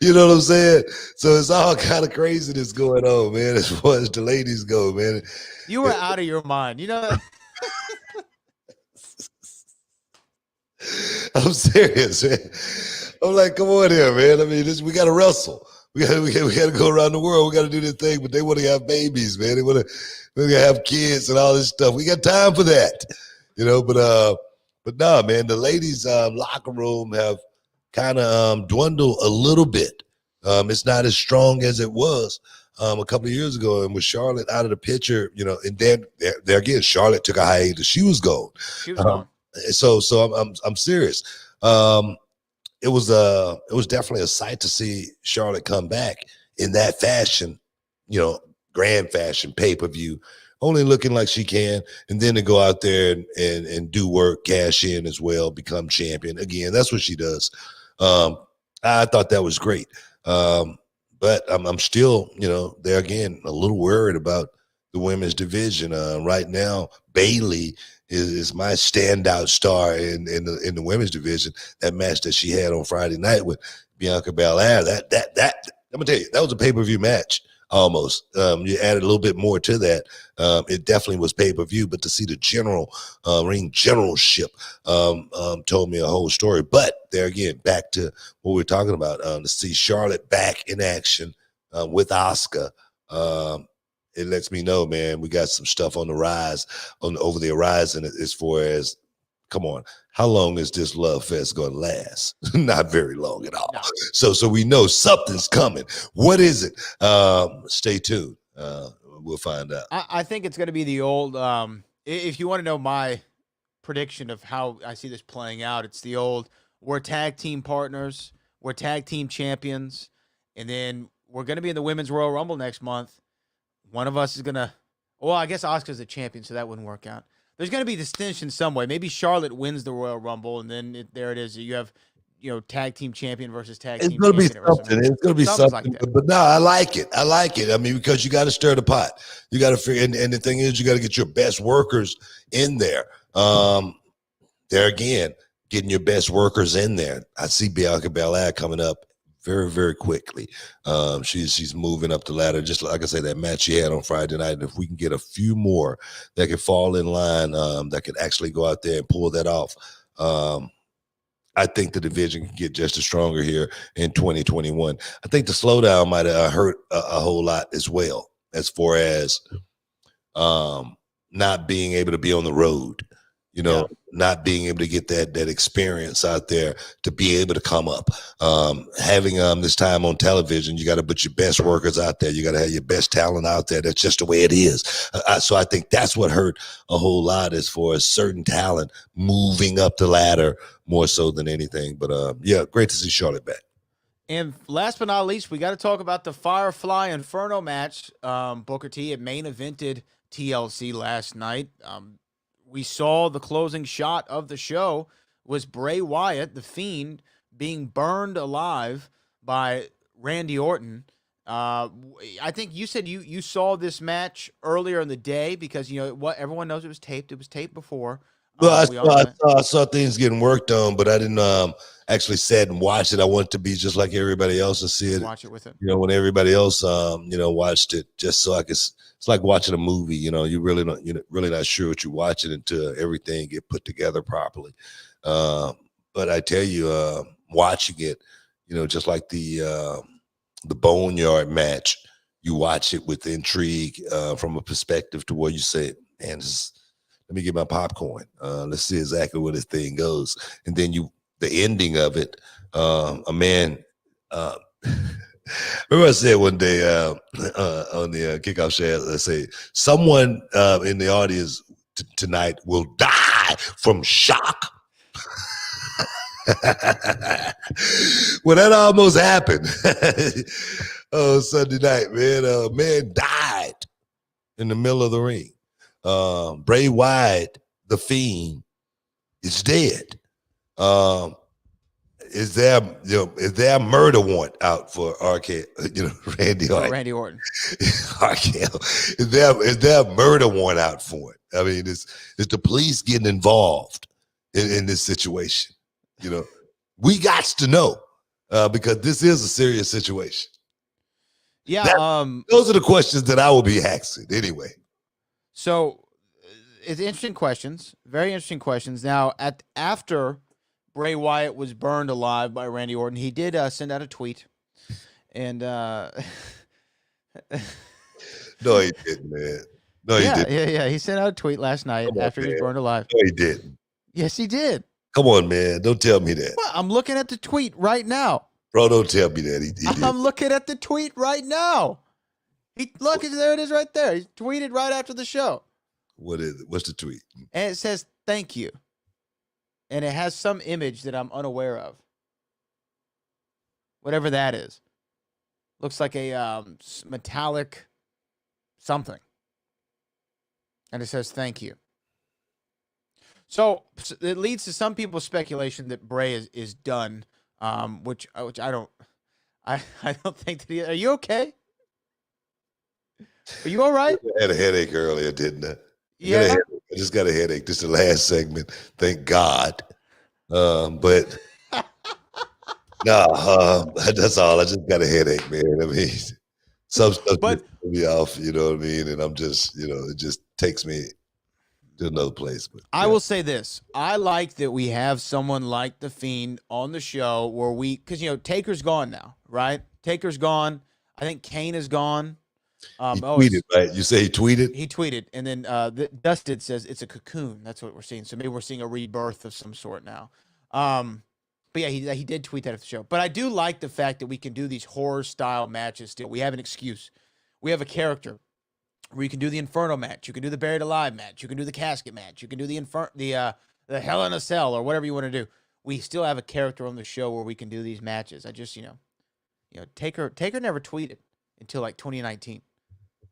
You know what I'm saying? So it's all kind of craziness going on, man, as far as the ladies go, man. You were out of your mind. I'm serious, man. I'm like, come on here, man. I mean, we got to wrestle. We got to go around the world. We got to do this thing, but they want to have babies, man. They want to have kids and all this stuff. We got time for that, But nah, man, the ladies' locker room have kind of dwindled a little bit. It's not as strong as it was a couple of years ago. And with Charlotte out of the picture, and then there again, Charlotte took a hiatus. She was gone. She was gone. So I'm serious. It was definitely a sight to see Charlotte come back in that fashion, grand fashion, pay-per-view, only looking like she can, and then to go out there and do work, cash in as well, become champion. Again, that's what she does. I thought that was great. But I'm still, there again, a little worried about the women's division. Right now, Bayley is my standout star in the women's division. That match that she had on Friday night with Bianca Belair, that I'm gonna tell you, that was a pay-per-view match almost. You added a little bit more to that. It definitely was pay-per-view, but to see the ring generalship told me a whole story. But there again, back to what we're talking about, to see Charlotte back in action with Asuka. It lets me know, man, we got some stuff on the rise, over the horizon as far as, come on, how long is this love fest going to last? Not very long at all. No. So we know something's coming. What is it? Stay tuned. We'll find out. I think it's going to be the old, if you want to know my prediction of how I see this playing out, it's the old, we're tag team partners, we're tag team champions, and then we're going to be in the Women's Royal Rumble next month. One of us is going to Well, I guess Asuka's the champion, so that wouldn't work out. There's going to be distinction some way. Maybe Charlotte wins the Royal Rumble, and then there it is. You have, tag team champion versus tag It's team gonna be champion at something. WrestleMania. It's gonna be Something something. like that. But no, I like it. I like it. I mean, because you got to stir the pot. You got to figure. And the thing is, you got to get your best workers in there. There again, getting your best workers in there. I see Bianca Belair coming up very, very quickly. She's moving up the ladder, just like I say, that match she had on Friday night. And if we can get a few more that can fall in line, that can actually go out there and pull that off, I think the division can get just as stronger here in 2021. I think the slowdown might have hurt a whole lot as well, as far as not being able to be on the road. Not being able to get that experience out there to be able to come up. Having this time on television, you got to put your best workers out there. You got to have your best talent out there. That's just the way it is. So I think that's what hurt a whole lot, as far as certain talent moving up the ladder more so than anything. But yeah, great to see Charlotte back. And last but not least, we got to talk about the Firefly Inferno match. Booker T, it main evented TLC last night. We saw the closing shot of the show was Bray Wyatt, the Fiend, being burned alive by Randy Orton. I think you said you saw this match earlier in the day because what everyone knows, it was taped. It was taped before. Well, I saw things getting worked on, but I didn't actually sit and watch it. I want to be just like everybody else and see it. Watch it with it. When everybody else watched it, just so I could. It's like watching a movie. You really don't. You're really not sure what you're watching until everything get put together properly. But I tell you, watching it, just like the Boneyard match, you watch it with intrigue from a perspective to where you say, man, let me get my popcorn. Let's see exactly where this thing goes. And then the ending of it, a man, remember I said one day on the kickoff show, I say, someone in the audience tonight will die from shock. Well, that almost happened. Sunday night, man. A man died in the middle of the ring. Bray Wyatt, the Fiend, is dead. Is there a murder warrant out for Randy Orton? Randy Orton. Is there a murder warrant out for it? I mean, is the police getting involved in this situation? We got to know because this is a serious situation. Yeah. Those are the questions that I will be asking anyway. So it's interesting questions, very interesting questions. Now, after Bray Wyatt was burned alive by Randy Orton, he did send out a tweet, and no, he didn't, man. No, he didn't. Yeah. He sent out a tweet last night after he was burned alive. No, he didn't. Yes, he did. Come on, man. Don't tell me that. Well, I'm looking at the tweet right now. Bro, don't tell me that. He did. I'm looking at the tweet right now. Look, there it is right there. He tweeted right after the show. What is it? What's the tweet? And it says, thank you. And it has some image that I'm unaware of. Whatever that is. Looks like a metallic something. And it says, thank you. So it leads to some people's speculation that Bray is done, which I don't think that he. Are you okay? Are you all right? I had a headache earlier, didn't I? Yeah. I just got a headache. This is the last segment. Thank God. But that's all. I just got a headache, man. I mean, some stuff gets me off, you know what I mean? And I'm just, it just takes me to another place. But I will say this. I like that we have someone like The Fiend on the show where because, Taker's gone now, right? Taker's gone. I think Kane is gone. He tweeted, right? You say he tweeted? He tweeted, and then Dusted says it's a cocoon. That's what we're seeing. So maybe we're seeing a rebirth of some sort now. But yeah, he did tweet that at the show. But I do like the fact that we can do these horror-style matches still. We have an excuse. We have a character where you can do the Inferno match. You can do the Buried Alive match. You can do the Casket match. You can do the Hell in a Cell or whatever you want to do. We still have a character on the show where we can do these matches. I just, Taker never tweeted until like 2019.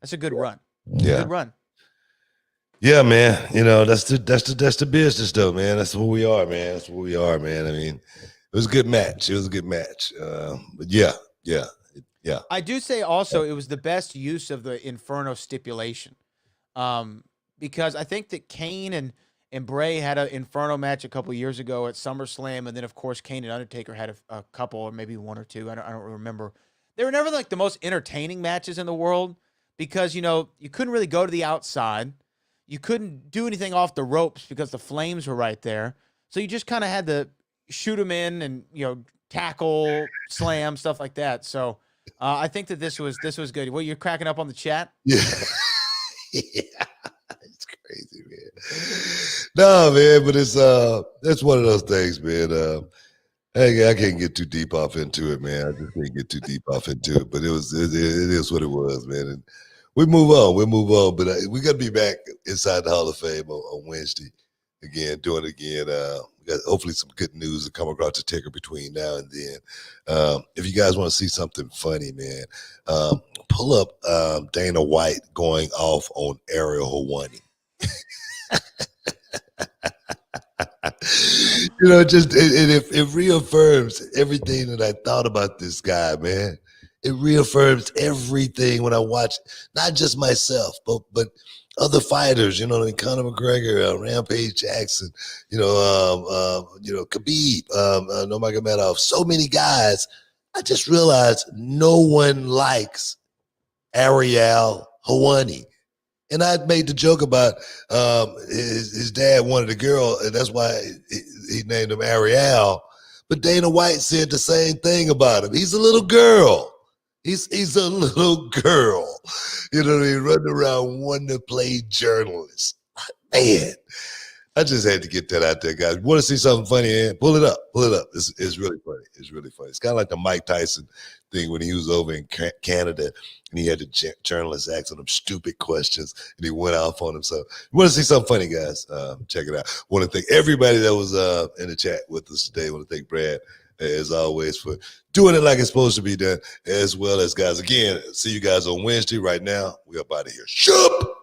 That's a good run. Yeah. Good run. Yeah, man. You know, that's the business though, man. That's what we are, man. That's what we are, man. I mean, it was a good match. It was a good match. But yeah. I do say also it was the best use of the Inferno stipulation. Because I think that Kane and Bray had an Inferno match a couple years ago at SummerSlam, and then of course Kane and Undertaker had a couple, or maybe one or two. I don't remember. They were never like the most entertaining matches in the world because you couldn't really go to the outside, you couldn't do anything off the ropes because the flames were right there, so you just kind of had to shoot them in and tackle, slam, stuff like that. So I think that this was good. Well, you're cracking up on the chat. Yeah. Yeah. It's crazy, man. No, man, but that's one of those things, man. Hey, I can't get too deep off into it, man. I just can't get too deep off into it. But it is what it was, man. And we move on. But we got to be back inside the Hall of Fame on Wednesday again, doing it again. We got hopefully some good news to come across the ticker between now and then. If you guys want to see something funny, man, pull up Dana White going off on Ariel Helwani. It reaffirms everything that I thought about this guy, man. It reaffirms everything when I watch not just myself, but other fighters. Conor McGregor, Rampage Jackson, Khabib, Nurmagomedov. So many guys. I just realized no one likes Ariel Helwani. And I made the joke about his dad wanted a girl, and that's why he named him Ariel. But Dana White said the same thing about him. He's a little girl. He's a little girl. You know what I mean? Running around wanting to play journalist. Man, I just had to get that out there, guys. Want to see something funny? Man? Pull it up. It's really funny. It's really funny. It's kind of like the Mike Tyson thing when he was over in Canada and he had the journalists asking him stupid questions and he went off on him. So you want to see something funny, guys? Check it out. Want to thank everybody that was in the chat with us today. Want to thank Brad, as always, for doing it like it's supposed to be done, as well as, guys, again, see you guys on Wednesday. Right now, we up out of here. Shup!